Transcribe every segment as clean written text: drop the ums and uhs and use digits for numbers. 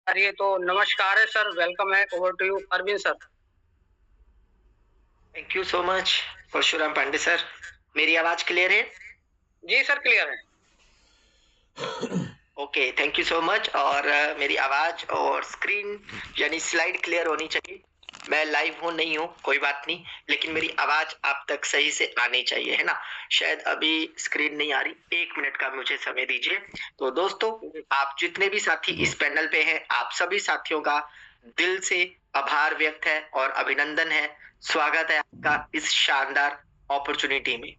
रही है। तो नमस्कार है सर, वेलकम है, over to you Arvind sir. Thank you so much Parshuram Pandey sir. मेरी आवाज क्लियर है? जी सर, क्लियर है। Okay, thank you so much. और मेरी आवाज और स्क्रीन यानी स्लाइड क्लियर होनी चाहिए। मैं लाइव हूँ नहीं हूँ कोई बात नहीं, लेकिन मेरी आवाज आप तक सही से आनी चाहिए, है ना। शायद अभी स्क्रीन नहीं आ रही, 1 मिनट का मुझे समय दीजिए। तो दोस्तों, आप जितने भी साथी इस पैनल पे हैं, आप सभी साथियों का दिल से आभार व्यक्त है और अभिनंदन है। स्वागत है आपका इस शानदार अपॉर्चुनिटी में।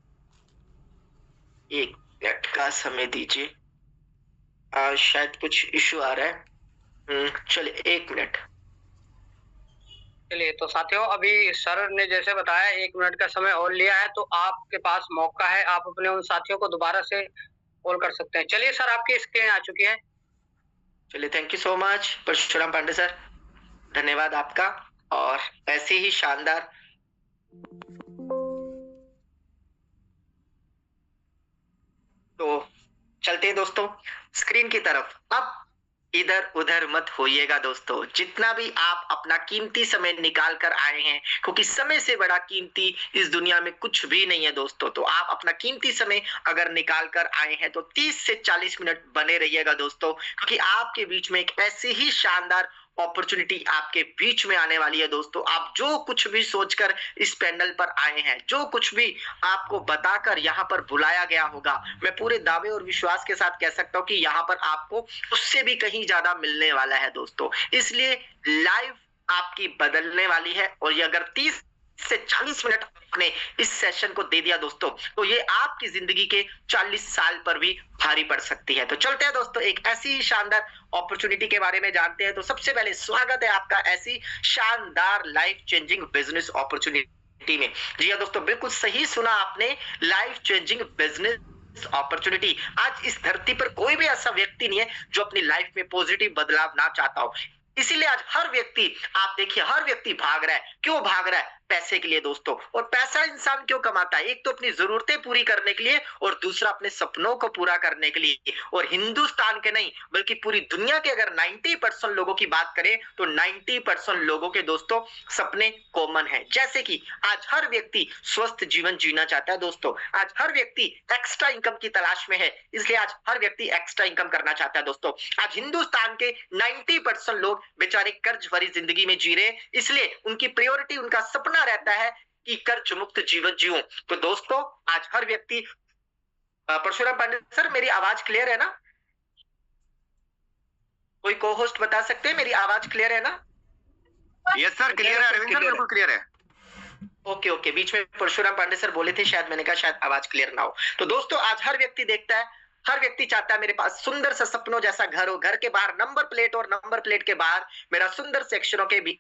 1 मिनट का समय दीजिए। शायद कुछ इश्यू आ रहा है। चलिए 1 मिनट। चलिए तो साथियों, अभी सर ने जैसे बताया 1 मिनट का समय और लिया है, तो आपके पास मौका है, आप अपने उन साथियों को दोबारा से कॉल कर सकते हैं। चलिए सर, आपकी स्क्रीन आ चुकी है। चलिए, thank you so much Parshuram Pandey sir, धन्यवाद आपका। और ऐसे ही शानदार तो चलते हैं दोस्तों स्क्रीन की तरफ। अब इधर उधर मत होइएगा दोस्तों, जितना भी आप अपना कीमती समय निकाल कर आए हैं, क्योंकि समय से बड़ा कीमती इस दुनिया में कुछ भी नहीं है दोस्तों। तो आप अपना कीमती समय अगर निकाल कर आए हैं तो 30 से 40 मिनट बने रहिएगा दोस्तों, क्योंकि आपके बीच में एक ऐसी ही शानदार अपॉर्चुनिटी आपके बीच में आने वाली है दोस्तों। आप जो कुछ भी सोचकर इस पैनल पर आए हैं, जो कुछ भी आपको बताकर यहाँ पर बुलाया गया होगा, मैं पूरे दावे और विश्वास के साथ कह सकता हूँ कि यहाँ पर आपको उससे भी कहीं ज्यादा मिलने वाला है दोस्तों। इसलिए लाइव आपकी बदलने वाली है, और ये अगर 30 से 40 मिनट आपने इस सेशन को दे दिया दोस्तों, तो ये आपकी जिंदगी के 40 साल पर भी भारी पड़ सकती है। तो चलते हैं दोस्तों, एक ऐसी शानदार अपॉर्चुनिटी के बारे में जानते हैं। तो सबसे पहले स्वागत है आपका ऐसी शानदार लाइफ चेंजिंग बिजनेस अपॉर्चुनिटी में। जी हाँ दोस्तों, बिल्कुल सही सुना आपने, लाइफ चेंजिंग बिजनेस अपॉर्चुनिटी। आज इस धरती पर कोई भी ऐसा व्यक्ति नहीं है जो अपनी लाइफ में पॉजिटिव बदलाव ना चाहता हो। इसीलिए आज हर व्यक्ति, आप देखिए, हर व्यक्ति भाग रहा है। क्यों भाग रहा है? पैसे के लिए दोस्तों। और पैसा इंसान क्यों कमाता है? एक तो अपनी जरूरतें पूरी करने के लिए, और दूसरा अपने सपनों को पूरा करने के लिए। और हिंदुस्तान के नहीं बल्कि पूरी दुनिया के अगर 90% लोगों की बात करें तो 90% लोगों के दोस्तों सपने कॉमन है। जैसे कि आज हर व्यक्ति स्वस्थ जीवन जीना चाहता है दोस्तों। आज हर व्यक्ति एक्स्ट्रा इनकम की तलाश में है, इसलिए आज हर व्यक्ति एक्स्ट्रा इनकम करना चाहता है दोस्तों। आज हिंदुस्तान के 90% लोग बेचारे कर्ज भरी जिंदगी में जी रहे हैं, इसलिए उनकी प्रायोरिटी, उनका सपना रहता है कि कर्ज मुक्त जीवन जीऊं। तो दोस्तों, आज हर व्यक्ति परशुराम पांडे सर, मेरी आवाज क्लियर है ना? कोई को होस्ट बता सकते हैं मेरी आवाज क्लियर है ना? यस सर, क्लियर है अरविंद सर, बिल्कुल क्लियर है। ओके ओके, बीच में परशुराम पांडे सर बोले थे, शायद मैंने कहा शायद आवाज क्लियर ना हो। तो दोस्तों, आज हर व्यक्ति देखता है, हर व्यक्ति चाहता है मेरे पास सुंदर सा सपनों जैसा घर हो, घर के बाहर नंबर प्लेट, और नंबर प्लेट के बाहर मेरा सुंदर से अक्षरों के भी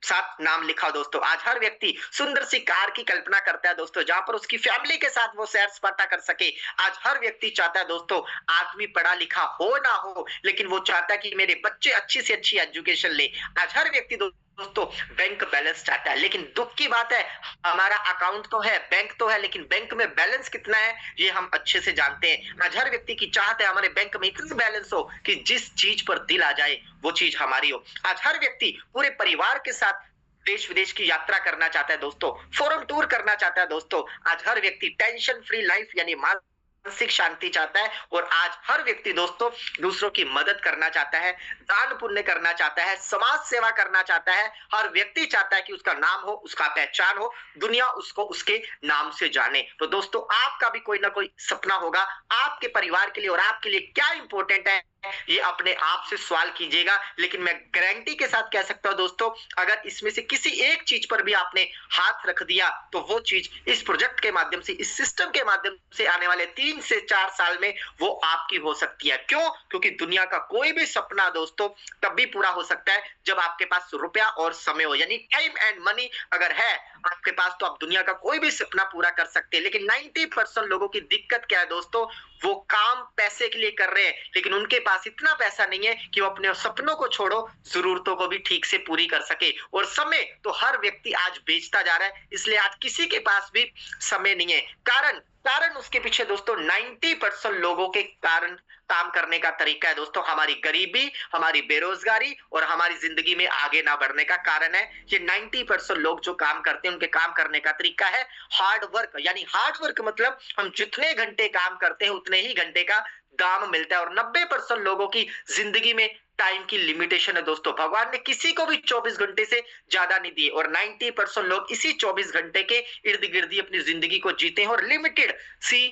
साथ नाम लिखा हो दोस्तों। आज हर व्यक्ति सुंदर सी कार की कल्पना करता है दोस्तों, जहां पर उसकी फैमिली के साथ वो सैर सपाटा कर सके। आज हर व्यक्ति चाहता है दोस्तों, आदमी पढ़ा लिखा हो ना हो, लेकिन वो चाहता है कि मेरे बच्चे अच्छी से अच्छी एजुकेशन ले। आज हर व्यक्ति दोस्तों बैंक बैलेंस चाहता है, लेकिन दुख की बात है, हमारा अकाउंट तो है, बैंक तो है, लेकिन बैंक में बैलेंस कितना है ये हम अच्छे से जानते हैं। आज हर व्यक्ति की चाहत है हमारे बैंक में इतना बैलेंस हो कि जिस चीज पर दिल आ जाए वो चीज हमारी हो। आज हर व्यक्ति पूरे परिवार के साथ देश विदेश की यात्रा करना चाहता है दोस्तों, फॉरेन टूर करना चाहता है दोस्तों। आज हर व्यक्ति टेंशन फ्री लाइफ यानी मानसिक शांति चाहता है। और आज हर व्यक्ति दोस्तों दूसरों की मदद करना चाहता है, दान पुण्य करना चाहता है, समाज सेवा करना चाहता है। हर व्यक्ति चाहता है कि उसका नाम हो, उसका पहचान हो, दुनिया उसको उसके नाम से जाने। तो दोस्तों, आपका भी कोई ना कोई सपना होगा, आपके परिवार के लिए और आपके लिए क्या इंपॉर्टेंट है ये अपने आप से सवाल कीजिएगा। लेकिन मैं गारंटी के साथ कह सकता हूं दोस्तों, अगर इसमें से किसी एक चीज पर भी आपने हाथ रख दिया तो वो चीज इस प्रोजेक्ट के माध्यम से, इस सिस्टम के माध्यम से आने वाले 3 से 4 साल में वो आपकी हो सकती है। क्यों? क्योंकि दुनिया का कोई भी सपना दोस्तों तब भी पूरा हो सकता है जब आपके पास रुपया और समय हो, यानी टाइम एंड मनी अगर है आपके पास तो आप दुनिया का कोई भी सपना पूरा कर सकते हैं। लेकिन 90% लोगों की दिक्कत क्या है दोस्तों? वो काम पैसे के लिए कर रहे हैं, लेकिन उनके पास इतना पैसा नहीं है कि वो अपने सपनों को छोड़ो, जरूरतों को भी ठीक से पूरी कर सके। और समय तो हर व्यक्ति आज बेचता जा रहा है, इसलिए आज किसी के पास भी समय नहीं है। कारण कारण उसके पीछे दोस्तों 90% लोगों के कारण काम करने का तरीका है दोस्तों, हमारी गरीबी, हमारी बेरोजगारी और हमारी जिंदगी में आगे ना बढ़ने का कारण है। ये 90% लोग जो काम करते हैं उनके काम करने का तरीका है हार्ड वर्क। यानी हार्ड वर्क मतलब हम जितने घंटे काम करते हैं उतने ही घंटे का दाम मिलता है। और 90% लोगों की जिंदगी में टाइम की लिमिटेशन है दोस्तों, भगवान ने किसी को भी 24 घंटे से ज्यादा नहीं दिए और 90% लोग इसी 24 घंटे के इर्द गिर्द ही अपनी जिंदगी को जीते हैं और लिमिटेड सी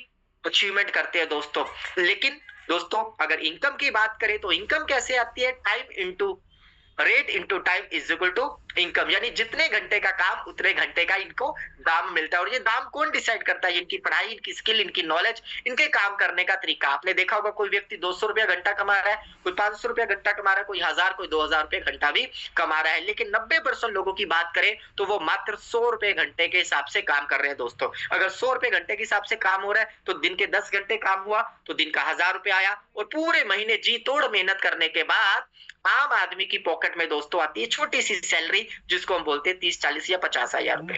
अचीवमेंट करते हैं दोस्तों। लेकिन दोस्तों अगर इनकम की बात करें तो इनकम कैसे आती है, time into rate into time is equal to income. यानी जितने घंटे का काम उतने घंटे का इनको दाम मिलता है। और ये दाम कौन डिसाइड करता है, इनकी पढ़ाई, इनकी स्किल, इनकी नॉलेज, इनके काम करने का तरीका। आपने देखा होगा कोई व्यक्ति 200 रुपया घंटा कमा रहा है, कोई 500 रुपया घंटा कमा रहा है, कोई 1000 कोई 2000 रुपये घंटा भी कमा रहा है। लेकिन 90% लोगों की बात करें तो वो मात्र 100 रुपए घंटे के हिसाब से काम कर रहे हैं दोस्तों। अगर 100 रुपए घंटे के हिसाब से काम हो रहा है तो दिन के 10 घंटे काम हुआ तो दिन का 1000 रुपया आया। और पूरे महीने जी तोड़ मेहनत करने के बाद आम आदमी की पॉकेट में दोस्तों आती है छोटी सी सैलरी, जिसको हम बोलते हैं 30, 40 या 50 हजार रुपए।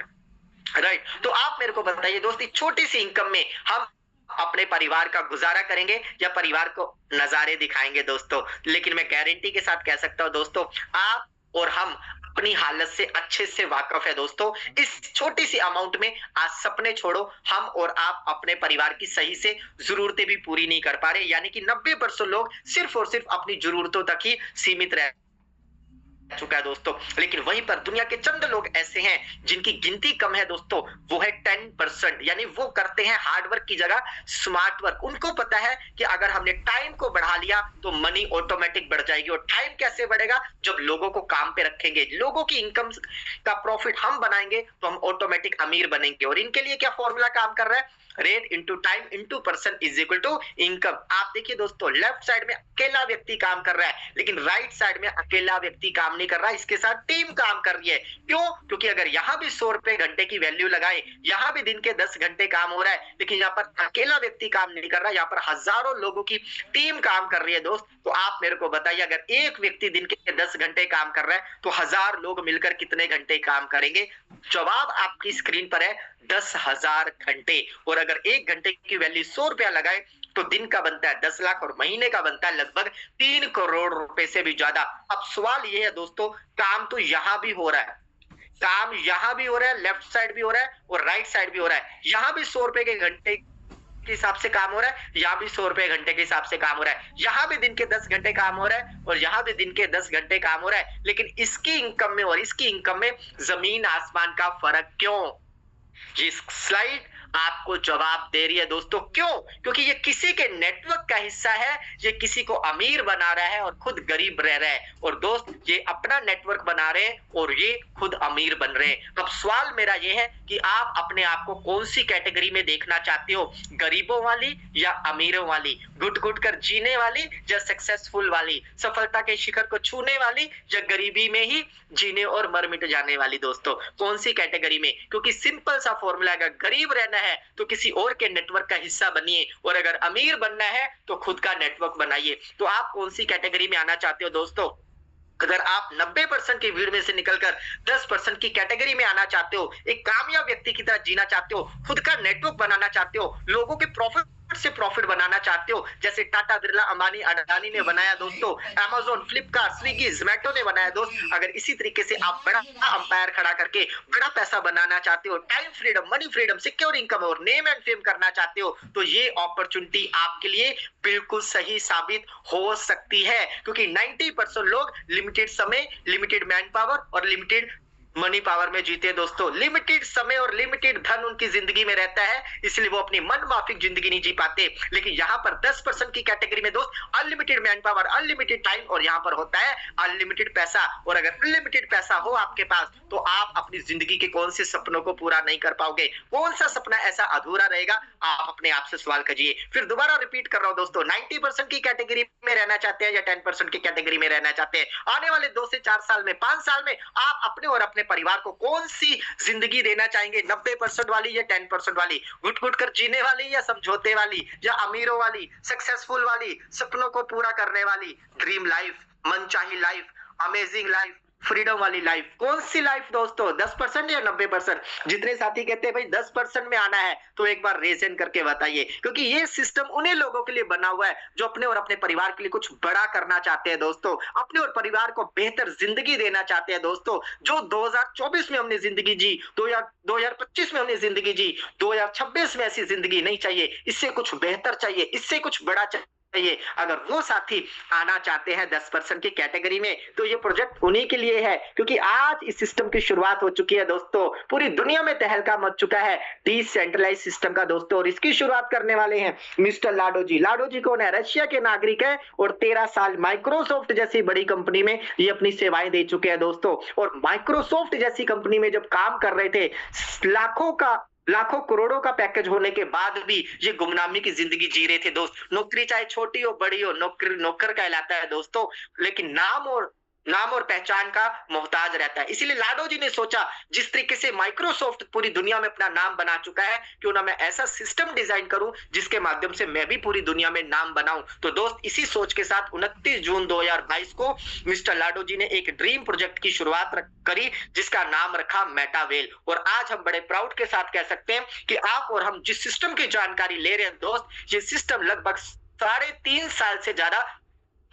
राइट, तो आप मेरे को बताइए दोस्त, छोटी सी इनकम में हम अपने परिवार का गुजारा करेंगे या परिवार को नजारे दिखाएंगे दोस्तों। लेकिन मैं गारंटी के साथ कह सकता हूं दोस्तों, आप और हम अपनी हालत से अच्छे से वाकिफ है दोस्तों। इस छोटी सी अमाउंट में आज सपने छोड़ो, हम और आप अपने परिवार की सही से जरूरतें भी पूरी नहीं कर पा रहे। यानी कि 90% लोग सिर्फ और सिर्फ अपनी जरूरतों तक ही सीमित रह चुका है दोस्तों। लेकिन वहीं पर दुनिया के चंद लोग ऐसे हैं जिनकी गिनती कम है दोस्तों, वो है 10%। यानी वो करते हैं हार्डवर्क की जगह स्मार्ट वर्क। उनको पता है कि अगर हमने टाइम को बढ़ा लिया तो मनी ऑटोमेटिक बढ़ जाएगी। और टाइम कैसे बढ़ेगा, जब लोगों को काम पे रखेंगे, लोगों की इनकम का प्रॉफिट हम बनाएंगे तो हम ऑटोमेटिक अमीर बनेंगे। और इनके लिए क्या फॉर्मूला काम कर रहा है, rate into time into person is equal to income. आप देखिए दोस्तों, लेफ्ट साइड में अकेला व्यक्ति काम कर रहा है, लेकिन राइट साइड में अकेला व्यक्ति काम नहीं कर रहा, इसके साथ टीम काम कर रही है। क्यों? क्योंकि अगर यहां भी 100 रुपए घंटे की वैल्यू लगाए, यहां भी दिन के 10 घंटे काम हो रहा है, लेकिन यहाँ पर अकेला व्यक्ति काम नहीं कर रहा, यहाँ पर हजारों लोगों की टीम काम कर रही है दोस्त। तो आप मेरे को बताइए, अगर एक व्यक्ति दिन के 10 घंटे काम कर रहा है तो 1000 लोग मिलकर कितने घंटे काम करेंगे? जवाब आपकी स्क्रीन पर है 10,000 घंटे। और अगर एक घंटे की वैल्यू 100 रुपया लगाए तो दिन का बनता है 10 लाख और महीने का बनता है लगभग 3 करोड़ रुपए से भी ज्यादा। अब सवाल ये है दोस्तों, काम तो यहां भी हो रहा है, काम यहां भी हो रहा है, लेफ्ट साइड भी हो रहा है और राइट साइड भी हो रहा है। यहां भी 100 रुपए के घंटे के हिसाब से काम हो रहा है, यहाँ भी 100 रुपए घंटे के हिसाब से काम हो रहा है। यहाँ भी दिन के 10 घंटे काम हो रहा है और यहाँ भी दिन के 10 घंटे काम हो रहा है। लेकिन इसकी इनकम में और इसकी इनकम में जमीन आसमान का फर्क क्यों? ये स्लाइड आपको जवाब दे रही है दोस्तों। क्यों? क्योंकि ये किसी के नेटवर्क का हिस्सा है, ये किसी को अमीर बना रहा है और खुद गरीब रह रहा है। और दोस्त, ये अपना नेटवर्क बना रहे हैं और ये खुद अमीर बन रहे हैं। अब सवाल मेरा ये है कि आप अपने आप को कौन सी कैटेगरी में देखना चाहते हो, गरीबों वाली या अमीरों वाली, घुट घुट कर जीने वाली या सक्सेसफुल वाली, सफलता के शिखर को छूने वाली या गरीबी में ही जीने और मर मिट जाने वाली? दोस्तों, कौन सी कैटेगरी में? क्योंकि सिंपल सा फॉर्मूला, अगर गरीब रहना है तो किसी और के नेटवर्क का हिस्सा बनिए और अगर अमीर बनना है तो खुद का नेटवर्क बनाइए। तो आप कौन सी कैटेगरी में आना चाहते हो दोस्तों? अगर आप 90% की भीड़ में से निकलकर 10% की कैटेगरी में आना चाहते हो, एक कामयाब व्यक्ति की तरह जीना चाहते हो, खुद का नेटवर्क बनाना चाहते हो, लोगों के प्रॉफिट से प्रॉफिट बनाना चाहते हो, जैसे टाटा, बिरला, अंबानी, अडानी ने बनाया दोस्तों, अमेज़न, फ्लिपकार्ट, स्विगी, जोमेटो ने बनाया दोस्त। अगर इसी तरीके से आप बड़ा अंपायर खड़ा करके बड़ा पैसा बनाना चाहते हो, time freedom, money freedom, secure income और नेम एंड फेम करना चाहते हो, तो ये अपॉर्चुनिटी आपके लिए बिल्कुल सही साबित हो सकती है। क्योंकि 90% लोग लिमिटेड समय, लिमिटेड मैन पावर और लिमिटेड मनी पावर में जीते दोस्तों। लिमिटेड समय और लिमिटेड धन उनकी जिंदगी में रहता है, इसलिए वो अपनी मन माफिक जिंदगी नहीं जी पाते। लेकिन यहाँ पर 10% की कैटेगरी में दोस्त unlimited man power, unlimited time और यहाँ पर होता है अनलिमिटेड पैसा। और अगर अनलिमिटेड पैसा हो आपके पास तो आप अपनी जिंदगी के कौन से सपनों को पूरा नहीं कर पाओगे? कौन सा सपना ऐसा अधूरा रहेगा? आप अपने आप से सवाल कीजिए। फिर दोबारा रिपीट कर रहा हूं दोस्तों, 90% की कैटेगरी में रहना चाहते हैं या 10% की कैटेगरी में रहना चाहते हैं? आने वाले 2 से 4 साल में, 5 साल में आप अपने और अपने परिवार को कौन सी जिंदगी देना चाहेंगे? 90% वाली या 10% वाली? घुट घुट कर जीने वाली या समझौते वाली या अमीरों वाली, सक्सेसफुल वाली, सपनों को पूरा करने वाली, ड्रीम लाइफ, मनचाही लाइफ, अमेजिंग लाइफ, फ्रीडम वाली लाइफ। कौन सी लाइफ दोस्तों? 10% या 90%? जितने साथी कहते हैं भाई 10% में आना है तो एक बार रेज एंड करके बताइए, क्योंकि ये सिस्टम उन्हीं लोगों के लिए बना हुआ है जो अपने और अपने परिवार के लिए कुछ बड़ा करना चाहते हैं दोस्तों, अपने और परिवार को बेहतर जिंदगी देना चाहते हैं दोस्तों। जो 2024 में हमने जिंदगी जी, 2025 में हमने जिंदगी जी, 2026 में ऐसी जिंदगी नहीं चाहिए, इससे कुछ बेहतर चाहिए, इससे कुछ बड़ा चाहिए। अगर वो साथी आना चाहते हैं 10% की कैटेगरी में तो ये प्रोजेक्ट उन्हीं के लिए है, क्योंकि आज इस सिस्टम की शुरुआत हो चुकी है दोस्तों। पूरी दुनिया में तहलका मच चुका है डिसेंट्रलाइज सिस्टम का दोस्तों, और इसकी शुरुआत करने वाले हैं मिस्टर लाडो जी। लाडो जी कौन है? रशिया के नागरिक है और 13 साल माइक्रोसॉफ्ट जैसी बड़ी कंपनी में ये अपनी सेवाएं दे चुके हैं दोस्तों। और माइक्रोसॉफ्ट जैसी कंपनी में जब काम कर रहे थे, लाखों करोड़ों का पैकेज होने के बाद भी ये गुमनामी की जिंदगी जी रहे थे दोस्त। नौकरी चाहे छोटी हो बड़ी हो, नौकर कहलाता है दोस्तों, लेकिन नाम और पहचान का मोहताज रहता है। इसीलिए लाडो जी ने सोचा, जिस तरीके से माइक्रोसॉफ्ट पूरी दुनिया में अपना नाम बना चुका है, क्यों ना मैं ऐसा सिस्टम डिजाइन करूं जिसके माध्यम से मैं भी पूरी दुनिया में नाम बनाऊं। तो दोस्त, इसी सोच के साथ 29 जून 2022 को मिस्टर लाडो जी ने एक ड्रीम प्रोजेक्ट की शुरुआत करी, जिसका नाम रखा मेटावेल। और आज हम बड़े प्राउड के साथ कह सकते हैं कि आप और हम जिस सिस्टम की जानकारी ले रहे हैं दोस्त, ये सिस्टम लगभग 3.5 साल से ज्यादा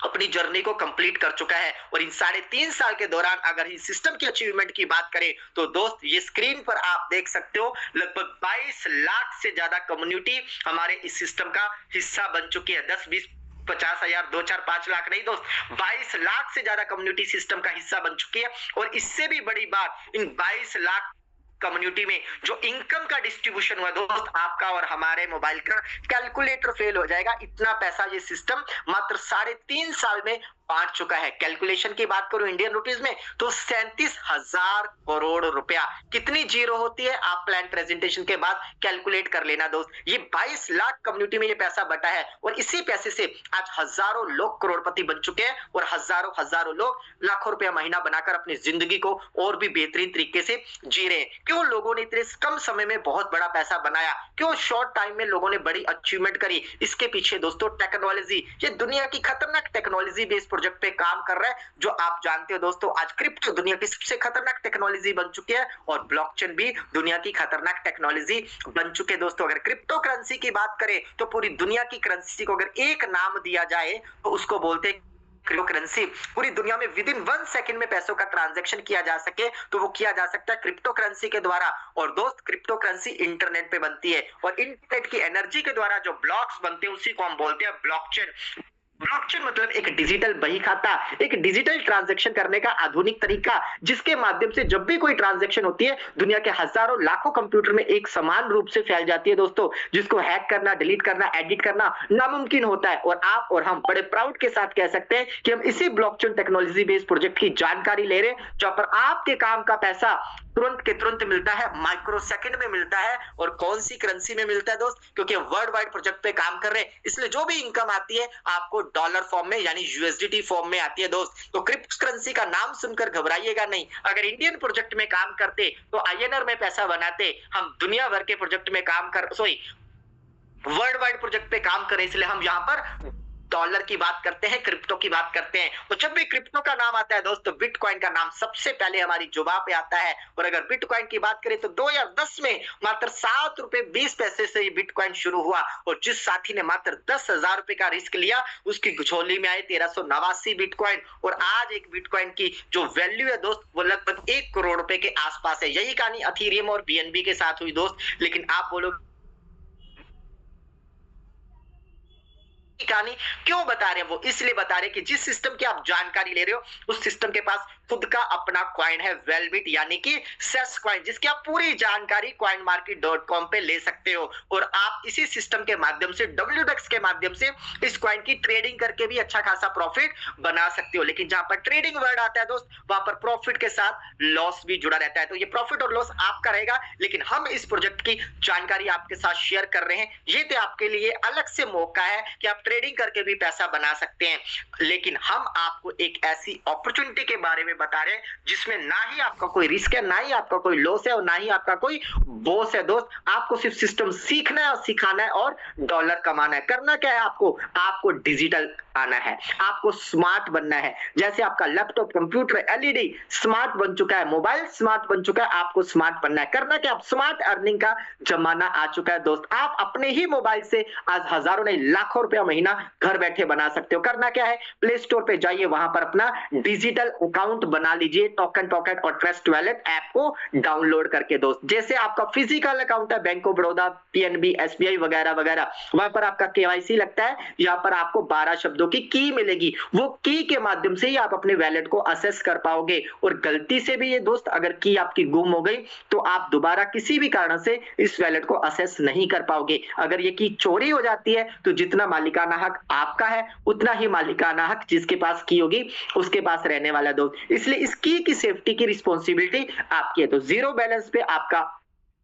अपनी जर्नी को कंप्लीट कर चुका है। और इन 3.5 साल के दौरान अगर इस सिस्टम की अचीवमेंट की बात करें तो दोस्त, ये स्क्रीन पर आप देख सकते हो, लगभग 22 लाख से ज्यादा कम्युनिटी हमारे इस सिस्टम का हिस्सा बन चुकी है। 10, 20, 50 हजार, 2, 4, 5 लाख नहीं दोस्त, 22 लाख से ज्यादा कम्युनिटी सिस्टम का हिस्सा बन चुकी है। और इससे भी बड़ी बात, इन 22 लाख कम्युनिटी में जो इनकम का डिस्ट्रीब्यूशन हुआ दोस्त, आपका और हमारे मोबाइल का कैलकुलेटर फेल हो जाएगा, इतना पैसा ये सिस्टम मात्र 3.5 साल में बांट चुका है। कैलकुलेशन की बात करूं इंडियन रुपीज में तो 37,000 करोड़ रुपया। कितनी जीरो होती है आप प्लान प्रेजेंटेशन के बाद कैलकुलेट कर लेना दोस्त। ये 22 लाख कम्युनिटी में ये पैसा बटा है और इसी पैसे से आज हजारों लोग करोड़पति बन चुके हैं और हजारों लोग लाखों रुपया महीना बनाकर अपनी जिंदगी को और भी बेहतरीन तरीके से जी रहे हैं। क्यों लोगों ने इतने कम समय में बहुत बड़ा पैसा बनाया? क्यों शॉर्ट टाइम में लोगों ने बड़ी अचीवमेंट करी? इसके पीछे दोस्तों टेक्नोलॉजी, ये दुनिया की खतरनाक टेक्नोलॉजी बेस्ड प्रोजेक्ट पे काम कर रहा है, जो आप जानते हो दोस्तों, आज क्रिप्टो दुनिया की सबसे खतरनाक टेक्नोलॉजी बन चुकी है और ब्लॉकचेन भी दुनिया की खतरनाक टेक्नोलॉजी बन चुके हैं दोस्तों। अगर क्रिप्टो करेंसी की बात करें तो पूरी दुनिया की करेंसी को अगर एक नाम दिया जाए तो उसको बोलते हैं क्रिप्टो करेंसी। पूरी दुनिया में विद इन 1 सेकंड में पैसों का ट्रांजैक्शन किया जा सके तो वो किया जा सकता है क्रिप्टो करेंसी के द्वारा। और दोस्त, क्रिप्टो करेंसी इंटरनेट पे बनती है और इंटरनेट की एनर्जी के द्वारा जो ब्लॉक्स बनते हैं उसी को हम बोलते हैं ब्लॉकचेन। ब्लॉकचेन मतलब एक डिजिटल बही खाता, एक डिजिटल ट्रांजैक्शन करने का आधुनिक तरीका, जिसके माध्यम से जब भी कोई ट्रांजैक्शन होती है दुनिया के हजारों लाखों कंप्यूटर में एक समान रूप से फैल जाती है दोस्तों, जिसको हैक करना, डिलीट करना, एडिट करना नामुमकिन होता है। और आप और हम बड़े प्राउड के साथ कह सकते हैं कि हम इसी ब्लॉकचेन टेक्नोलॉजी बेस्ड प्रोजेक्ट की जानकारी ले रहे हैं, जहां पर आपके काम का पैसा तुरंत के तुरंत मिलता है, माइक्रो सेकंड में मिलता है। और कौन सी करेंसी में मिलता है दोस्त? क्योंकि वर्ल्ड वाइड प्रोजेक्ट पे काम कर रहे हैं, इसलिए जो भी इनकम आती है आपको डॉलर फॉर्म में यानी यूएसडीटी फॉर्म में आती है दोस्त। तो क्रिप्टो करेंसी का नाम सुनकर घबराइएगा नहीं। अगर इंडियन प्रोजेक्ट में काम करते तो आईएनआर में पैसा बनाते, हम दुनिया भर के प्रोजेक्ट में काम कर वर्ल्ड वाइड प्रोजेक्ट पे काम करें, इसलिए हम यहाँ पर डॉलर की बात करते हैं, क्रिप्टो की बात करते हैं। तो जब भी क्रिप्टो का नाम आता है दोस्तों, बिटकॉइन का नाम सबसे पहले हमारी जुबान पे आता है। और अगर बिटकॉइन की बात करें तो 2010 में मात्र 7 रुपए 20 पैसे से ये बिटकॉइन शुरू हुआ और जिस साथी ने मात्र 10,000 रुपए का रिस्क लिया उसकी झोली में आए 1389 बिटकॉइन। और आज एक बिटकॉइन की जो वैल्यू है दोस्त वो लगभग 1 करोड़ रुपए के आसपास है। यही कहानी अथीरियम और बीएनबी के साथ हुई दोस्त। लेकिन आप बोलोगे कहानी क्यों बता रहे हैं? वो इसलिए बता रहे हैं कि जिस सिस्टम की आप जानकारी ले रहे हो उस सिस्टम के पास खुद का अपना कॉइन है, वेलबिट यानी कि सेस कॉइन, जिसकी आप पूरी जानकारी coinmarket.com पे ले सकते हो। और आप इसी सिस्टम के माध्यम से WDEX के माध्यम से इस कॉइन की ट्रेडिंग करके भी अच्छा खासा प्रॉफिट बना सकते हो। लेकिन जहां पर ट्रेडिंग वर्ड आता है दोस्त, वहां पर प्रॉफिट के साथ लॉस भी जुड़ा रहता है। तो ये प्रॉफिट और लॉस आपका रहेगा, लेकिन हम इस प्रोजेक्ट की जानकारी आपके साथ शेयर कर रहे हैं। ये तो आपके लिए अलग से मौका है कि आप ट्रेडिंग करके भी पैसा बना सकते हैं, लेकिन हम आपको एक ऐसी अपॉर्चुनिटी के बारे में बता रहे हैं जिसमें ना ही आपका कोई रिस्क है, ना ही आपका कोई लॉस है और ना ही आपका कोई बॉस है दोस्त। आपको सिर्फ सिस्टम सीखना है और सिखाना है और डॉलर कमाना है। करना क्या है आपको? आपको डिजिटल आना है, आपको स्मार्ट बनना है। जैसे आपका लैपटॉप, कंप्यूटर, एलईडी स्मार्ट बन चुका है, मोबाइल स्मार्ट बन चुका है, आपको स्मार्ट बनना है। करना क्या, स्मार्ट अर्निंग का जमाना आ चुका है दोस्त। आप अपने ही मोबाइल से आज हजारों नहीं लाखों रुपया महीना घर बैठे बना सकते हो। करना क्या है, प्ले स्टोर पे जाइए, वहां पर अपना डिजिटल अकाउंट बना लीजिए, टोकन पॉकेट और ट्रस्ट वैलेट ऐप को डाउनलोड करके दोस्त। जैसे आपका फिजिकल अकाउंट है bank of Baroda, PNB, SBI वगैरह वगैरह, वहां पर आपका केवाईसी लगता है, यहाँ पर आपको 12 शब्दों की की मिलेगी। वो की के माध्यम से ही आप अपने वैलेट को असेस कर पाओगे। और गलती से भी ये दोस्त अगर की आपकी गुम हो गई तो आप दोबारा किसी भी कारण से इस वैलेट को असेस नहीं कर पाओगे। अगर ये की चोरी हो जाती है तो जितना मालिकाना हक आपका है उतना ही मालिकाना हक जिसके पास की होगी उसके पास रहने वाला दोस्त। इसलिए इस की सेफ्टी की रिस्पॉन्सिबिलिटी आपकी है। तो जीरो बैलेंस पे आपका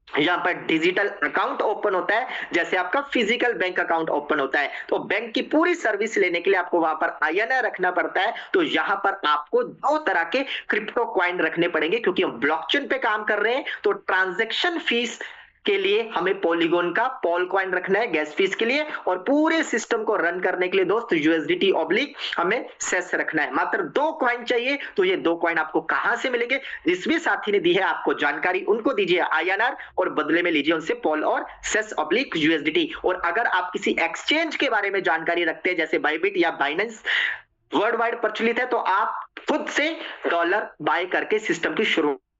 यहाँ पर डिजिटल अकाउंट ओपन होता है, जैसे आपका फिजिकल बैंक अकाउंट ओपन होता है। तो बैंक की पूरी सर्विस लेने के लिए आपको वहां पर INR रखना पड़ता है। तो यहाँ पर आपको 2 तरह के क्रिप्टो कॉइन रखने पड़ेंगे, क्योंकि हम ब्लॉकचेन पे काम कर रहे हैं। तो ट्रांजैक्शन फीस के लिए हमें पॉलीगॉन का पॉल कॉइन रखना है गैस फीस के लिए, और पूरे सिस्टम को रन करने के लिए दोस्त USDT ऑब्लिक हमें सेस रखना है। मात्र 2 कॉइन चाहिए। तो ये 2 कॉइन आपको कहां से मिलेंगे, जिस भी साथी ने दी है आपको जानकारी उनको दीजिए INR और बदले में लीजिए उनसे पॉल और सेस ऑब्लिक USDT। और अगर आप किसी एक्सचेंज के बारे में जानकारी रखते हैं जैसे बाइबिट या बाइनेंस वर्ल्ड वाइड प्रचलित है, तो आप खुद से डॉलर बाय करके सिस्टम की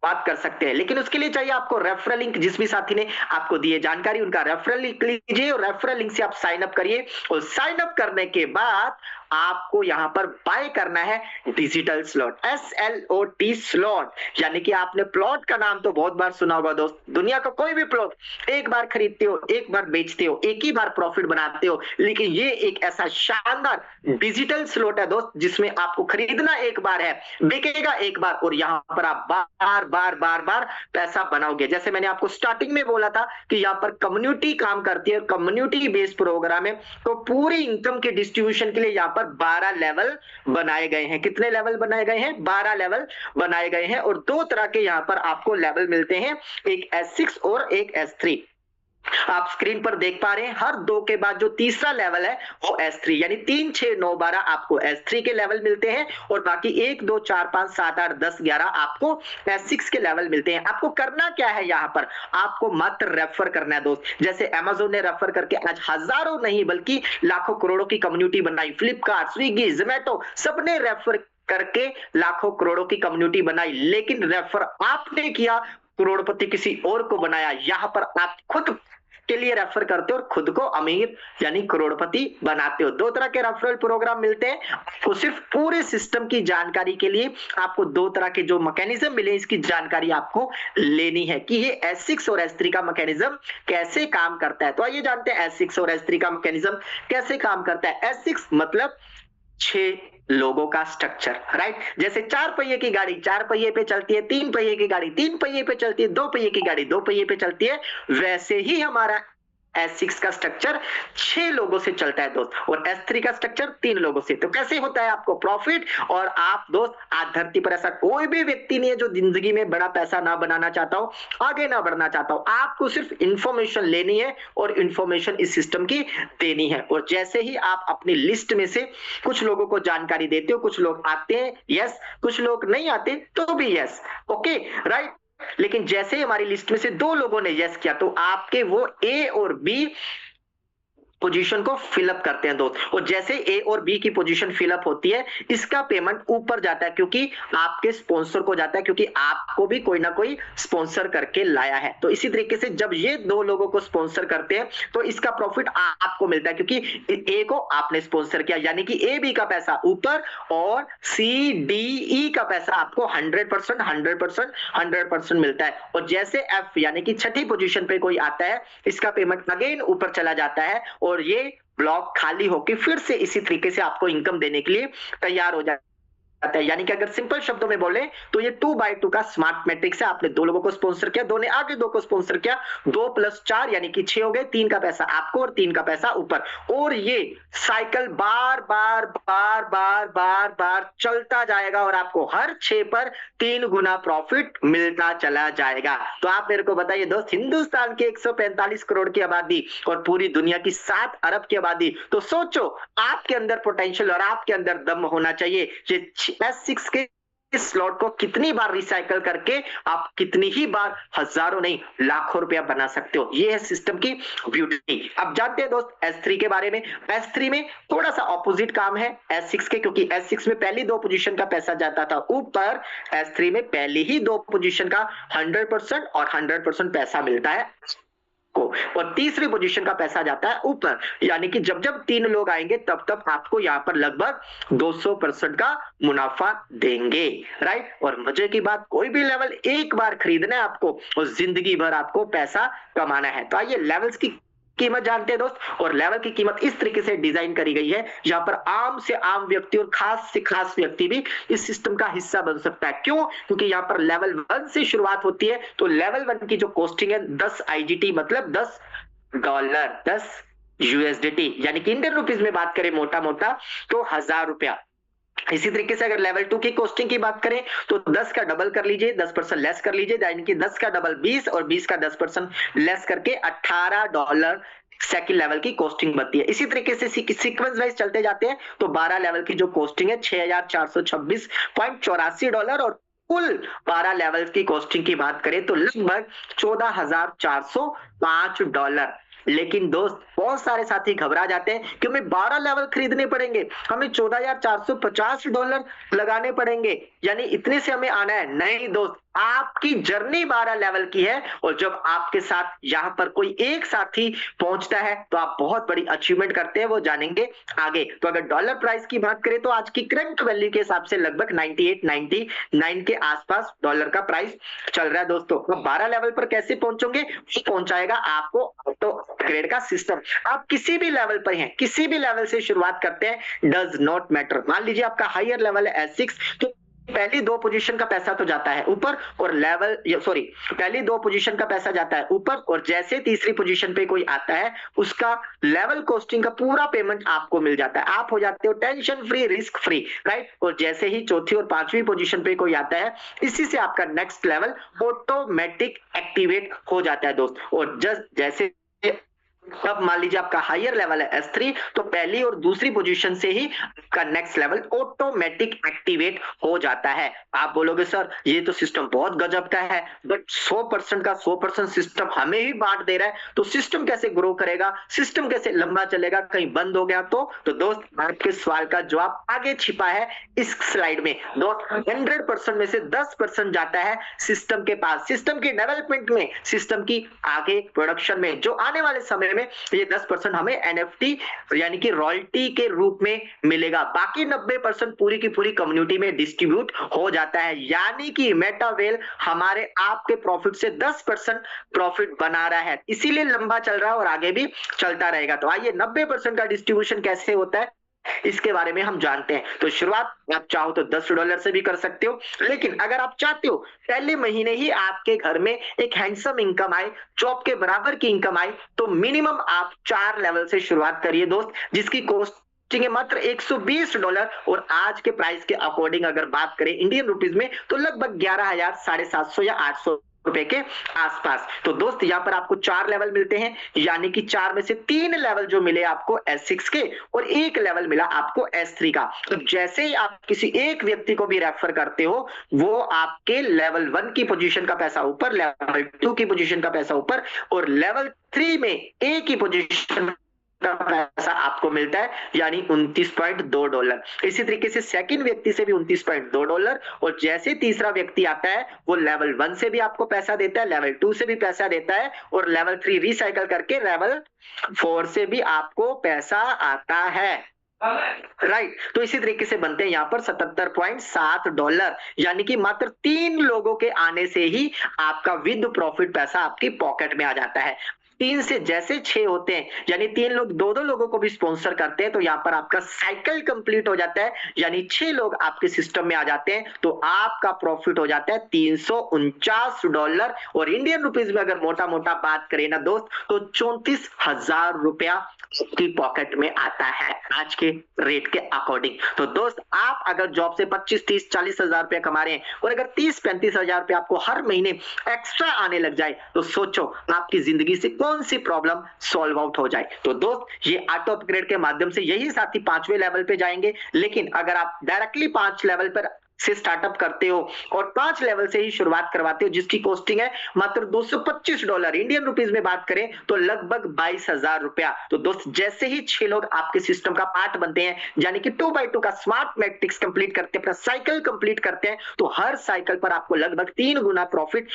बात कर सकते हैं। लेकिन उसके लिए चाहिए आपको रेफरल लिंक। जिस भी साथी ने आपको दिए जानकारी उनका रेफरल लिंक लीजिए और रेफरल लिंक से आप साइन अप करिए। और साइन अप करने के बाद आपको यहां पर बाय करना है डिजिटल स्लॉट, SLOT स्लॉट। यानी कि आपने प्लॉट का नाम तो बहुत बार सुना होगा दोस्त। दुनिया का कोई भी प्लॉट एक बार खरीदते हो, एक बार बेचते हो, एक ही बार प्रॉफिट बनाते हो। लेकिन ये एक ऐसा शानदार डिजिटल स्लॉट है दोस्त जिसमें आपको खरीदना एक बार है, बिकेगा एक बार, और यहां पर आप बार बार पैसा बनाओगे। जैसे मैंने आपको स्टार्टिंग में बोला था कि यहाँ पर कम्युनिटी काम करती है, कम्युनिटी बेस्ड प्रोग्राम है। तो पूरी इनकम के डिस्ट्रीब्यूशन के लिए यहाँ पर 12 लेवल बनाए गए हैं। कितने लेवल बनाए गए हैं, 12 लेवल बनाए गए हैं। और 2 तरह के यहाँ पर आपको लेवल मिलते हैं, एक S6 और एक S3। आप स्क्रीन पर देख पा रहे हैं, हर 2 के बाद जो तीसरा लेवल है वो S3, यानी 3, 6, 9, 12 आपको S3 के लेवल मिलते हैं। और बाकी 1, 2, 4, 5, 7, 8, 10, 11 आपको S6 के लेवल मिलते हैं। आपको करना क्या है, यहाँ पर आपको मात्र रेफर करना है दोस्त। जैसे अमेज़न ने रेफर करके आज हजारों नहीं बल्कि लाखों करोड़ों की कम्युनिटी बनाई, फ्लिपकार्ट, स्विगी, जोमेटो सबने रेफर करके लाखों करोड़ों की कम्युनिटी बनाई। लेकिन रेफर आपने किया, करोड़पति किसी और को बनाया। यहाँ पर आप खुद के लिए रेफर करते हो और खुद को अमीर यानी करोड़पति बनाते हो। 2 तरह के रेफरल प्रोग्राम मिलते हैं आपको। सिर्फ पूरे सिस्टम की जानकारी के लिए आपको 2 तरह के जो मैकेनिज्म मिले, इसकी जानकारी आपको लेनी है कि ये S6 और S3 का मैकेनिज्म कैसे काम करता है। तो आइए जानते हैं S6 और S3 का मैकेनिज्म कैसे काम करता है। S6 मतलब 6 लोगों का स्ट्रक्चर, राइट। जैसे 4 पहिए की गाड़ी 4 पहिए पे चलती है, 3 पहिए की गाड़ी 3 पहिए पे चलती है, 2 पहिए की गाड़ी 2 पहिए पे चलती है, वैसे ही हमारा S6 का स्ट्रक्चर 6 लोगों से चलता है दोस्त, और S3 का स्ट्रक्चर 3 लोगों से। तो कैसे होता है आपको प्रॉफिट। और आप दोस्त आज धरती पर ऐसा कोई भी व्यक्ति नहीं है जो जिंदगी में बड़ा पैसा ना बनाना चाहता हो, आगे ना बढ़ना चाहता हो। आपको सिर्फ इंफॉर्मेशन लेनी है और इंफॉर्मेशन इस सिस्टम की देनी है। और जैसे ही आप अपनी लिस्ट में से कुछ लोगों को जानकारी देते हो, कुछ लोग आते हैं यस, कुछ लोग नहीं आते तो भी यस, ओके राइट। लेकिन जैसे ही हमारी लिस्ट में से 2 लोगों ने यस किया तो आपके वो A और B पोजीशन को फिलअप करते हैं दोस्त। और जैसे ए और बी की पोजीशन फिलअप होती है, इसका पेमेंट ऊपर जाता है क्योंकि आपके स्पॉन्सर को जाता है, क्योंकि आपको भी कोई ना कोई स्पॉन्सर करके लाया है। तो इसी तरीके से जब ये 2 लोगों को स्पॉन्सर करते हैं तो इसका प्रॉफिट आपको मिलता है, क्योंकि ए को आपने स्पॉन्सर किया, यानी कि ए बी का पैसा ऊपर और सी डी ई का पैसा आपको 100% मिलता है। और जैसे एफ यानी कि छठी पोजीशन पे कोई आता है, इसका पेमेंट अगेन ऊपर चला जाता है और ये ब्लॉक खाली होके फिर से इसी तरीके से आपको इनकम देने के लिए तैयार हो जाता जाता है। यानी कि अगर सिंपल शब्दों में बोले तो ये 2/2 का स्मार्ट मैट्रिक्स है। आपने 2 लोगों को स्पॉन्सर किया, 2 ने आगे 2 को स्पॉन्सर किया, 2 + 4 यानी कि 6 हो गए, 3 का पैसा आपको और 3 का पैसा ऊपर। और ये साइकिल बार बार बार बार बार बार चलता जाएगा और आपको हर 6 पर 3 गुना प्रॉफिट मिलता चला जाएगा। तो आप मेरे को बताइए दोस्त, हिंदुस्तान की 145 करोड़ की आबादी और पूरी दुनिया की 7 अरब की आबादी, तो सोचो आपके अंदर पोटेंशियल और आपके अंदर दम होना चाहिए। ये S6 के इस स्लॉट को कितनी बार रिसाइकल करके आप कितनी ही बार हजारों नहीं लाखों रुपया बना सकते हो। ये है सिस्टम की ब्यूटी। अब जानते हैं दोस्त S3 के बारे में। S3 में थोड़ा सा ऑपोजिट काम है S6 के, क्योंकि S6 में पहली 2 पोजीशन का पैसा जाता था ऊपर, S3 में पहली ही 2 पोजीशन का 100% और 100% पैसा मिलता है को, और तीसरी पोजीशन का पैसा जाता है ऊपर। यानी कि जब जब 3 लोग आएंगे तब तब आपको यहाँ पर लगभग 200% का मुनाफा देंगे, राइट। और मजे की बात, कोई भी लेवल एक बार खरीदना है आपको और जिंदगी भर आपको पैसा कमाना है। तो आइए लेवल्स की कीमत जानते हैं दोस्त। और लेवल की कीमत इस तरीके से डिजाइन करी गई है, जहां पर आम से आम व्यक्ति और खास से खास व्यक्ति भी इस सिस्टम का हिस्सा बन सकता है। क्यों? क्योंकि यहाँ पर लेवल 1 से शुरुआत होती है। तो लेवल 1 की जो कॉस्टिंग है 10 IGT मतलब $10, 10 USDT, यानी कि इंडियन रुपीज में बात करें मोटा मोटा तो 1000 रुपया। इसी तरीके से अगर लेवल 2 की कॉस्टिंग की बात करें तो 10 का डबल कर लीजिए, 10% लेस कर लीजिए, यानी कि 10 का डबल 20 और 20 का 10% लेस करके $18 सेकंड लेवल की कॉस्टिंग बनती है। इसी तरीके से सीक्वेंस वाइज चलते जाते हैं तो 12 लेवल की जो कॉस्टिंग है $6426.84 और कुल 12 लेवल की कॉस्टिंग की बात करें तो लगभग $14,405। लेकिन दोस्त बहुत सारे साथी घबरा जाते हैं कि हमें 12 लेवल खरीदने पड़ेंगे, हमें $14,450 लगाने पड़ेंगे, यानी इतने से हमें आना है। नहीं दोस्त, आपकी जर्नी 12 लेवल की है और जब आपके साथ यहाँ पर कोई एक साथी पहुंचता है तो आप बहुत बड़ी अचीवमेंट करते हैं, वो जानेंगे आगे। तो अगर डॉलर प्राइस की बात करें तो आज की करंट वैल्यू के हिसाब से लगभग 98-99 के आसपास डॉलर का प्राइस चल रहा है दोस्तों। तो 12 लेवल पर कैसे पहुंचोगे, पहुंचाएगा आपको ऑटो अपग्रेड का सिस्टम। आप किसी भी लेवल पर हैं, किसी भी लेवल से शुरुआत करते हैं, डज नॉट मैटर। मान लीजिए आपका हायर लेवल है S6, तो पहली 2 पोजीशन का पैसा तो जाता है ऊपर और पहली 2 पोजीशन का पैसा जाता है ऊपर, और जैसे तीसरी पोजीशन पे कोई आता है उसका लेवल कॉस्टिंग का पूरा पेमेंट आपको मिल जाता है। आप हो जाते हो tension free, risk free, right. और जैसे ही चौथी और 5वीं पोजीशन पे कोई आता है, इसी से आपका नेक्स्ट लेवल ऑटोमेटिक एक्टिवेट हो जाता है दोस्त। और जैसे अब मान लीजिए आपका हायर लेवल है S3, तो पहली और दूसरी पोजीशन से ही आपका नेक्स्ट लेवल ऑटोमेटिक एक्टिवेट हो जाता है। आप बोलोगे सर ये तो सिस्टम बहुत गजब का है, बट 100% का 100% सिस्टम हमें ही बांट दे रहा है, तो सिस्टम कैसे ग्रो करेगा, सिस्टम कैसे लंबा चलेगा, कहीं बंद हो गया तो दोस्त आपके सवाल का जवाब आगे छिपा है इस स्लाइड में। दोस्त 100% में से 10% जाता है सिस्टम के पास, सिस्टम की डेवलपमेंट में, सिस्टम की आगे प्रोडक्शन में, जो आने वाले समय में ये 10% हमें NFT यानी कि रॉयल्टी के रूप में मिलेगा। बाकी 90% पूरी की पूरी कम्युनिटी में डिस्ट्रीब्यूट हो जाता है। यानी कि मेटावेल हमारे आपके प्रॉफिट से 10% प्रॉफिट बना रहा है, इसीलिए लंबा चल रहा है और आगे भी चलता रहेगा। तो आइए 90% का डिस्ट्रीब्यूशन कैसे होता है इसके बारे में हम जानते हैं। तो शुरुआत आप चाहो तो $10 से भी कर सकते हो, लेकिन अगर आप चाहते हो पहले महीने ही आपके घर में एक हैंडसम इनकम आए, जॉब के बराबर की इनकम आए, तो मिनिमम आप 4 लेवल से शुरुआत करिए दोस्त, जिसकी कॉस्टिंग है मात्र $120 और आज के प्राइस के अकॉर्डिंग अगर बात करें इंडियन रुपीज में तो लगभग 11,000, 750 या 800 रुपए के आसपास। तो दोस्त यहाँ पर आपको 4 लेवल मिलते हैं, यानी कि 4 में से 3 लेवल जो मिले आपको S6 के और 1 लेवल मिला आपको S3 का। तो जैसे ही आप किसी एक व्यक्ति को भी रेफर करते हो, वो आपके लेवल 1 की पोजीशन का पैसा ऊपर, लेवल 2 की पोजीशन का पैसा ऊपर और लेवल 3 में एक ही पोजीशन का पैसा आपको मिलता है, यानी $29.2। इसी तरीके से सेकंड व्यक्ति से भी $29.2 और जैसे तीसरा व्यक्ति आता है वो लेवल 1 से भी आपको पैसा देता है, लेवल 2 से भी पैसा देता है और लेवल 3 रिसाइकल करके लेवल 4 से भी आपको पैसा आता है, राइट। तो इसी तरीके से बनते हैं यहाँ पर $77.7, यानी कि मात्र 3 लोगों के आने से ही आपका विद प्रॉफिट पैसा आपकी पॉकेट में आ जाता है। 3 से जैसे 6 होते हैं, यानी 3 लोग 2-2 लोगों को भी स्पॉन्सर करते हैं, तो यहाँ पर आपका साइकिल कंप्लीट हो जाता है, यानी 6 लोग आपके सिस्टम में आ जाते हैं, तो आपका प्रॉफिट हो जाता है $349, और इंडियन रुपीज में अगर मोटा मोटा बात करें ना दोस्त, तो 34,000 रुपया आपकी पॉकेट में आता है आज के रेट के अकॉर्डिंग। तो दोस्त, आप अगर जॉब से 25, 30, 40 हजार रुपया कमा रहे हैं, और अगर 30, 35 हजार रुपया आपको हर महीने एक्स्ट्रा आने लग जाए, तो सोचो आपकी जिंदगी से कौन सी प्रॉब्लम सॉल्व आउट हो जाए। तो दोस्त, ये ऑटो अपग्रेड के माध्यम से यही साथी 5वें लेवल पे जाएंगे, लेकिन अगर आप डायरेक्टली 5 लेवल पर से स्टार्टअप करते हो और 5 लेवल से ही शुरुआत करवाते हो, जिसकी कॉस्टिंग है मात्र $225, इंडियन रुपीज में बात करें तो लगभग 22,000 रुपया। तो दोस्त, जैसे ही 6 लोग आपके सिस्टम का पार्ट बनते हैं, यानी कि 2x2 का स्मार्ट मैट्रिक्स कंप्लीट करते हैं, अपना साइकिल कंप्लीट करते हैं, तो हर साइकिल पर आपको लगभग 3 गुना प्रॉफिट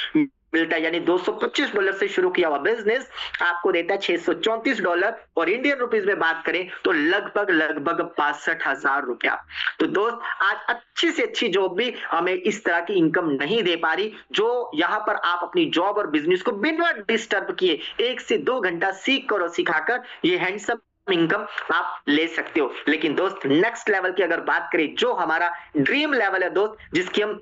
मिलता है। यानी $225 से शुरू किया हुआ बिजनेस आपको देता है $634, और इंडियन रुपीज में बात करें तो लगभग 62,000 रुपया। तो दोस्त, आज अच्छी से अच्छी जॉब भी हमें इस तरह की इनकम नहीं दे पा रही, जो यहाँ पर आप अपनी जॉब और बिजनेस को बिना डिस्टर्ब किए 1 से 2 घंटा सीख कर और सिखाकर ये हैंडसम इनकम आप ले सकते हो। लेकिन दोस्त, नेक्स्ट लेवल की अगर बात करें, जो हमारा ड्रीम लेवल है दोस्त, जिसकी हम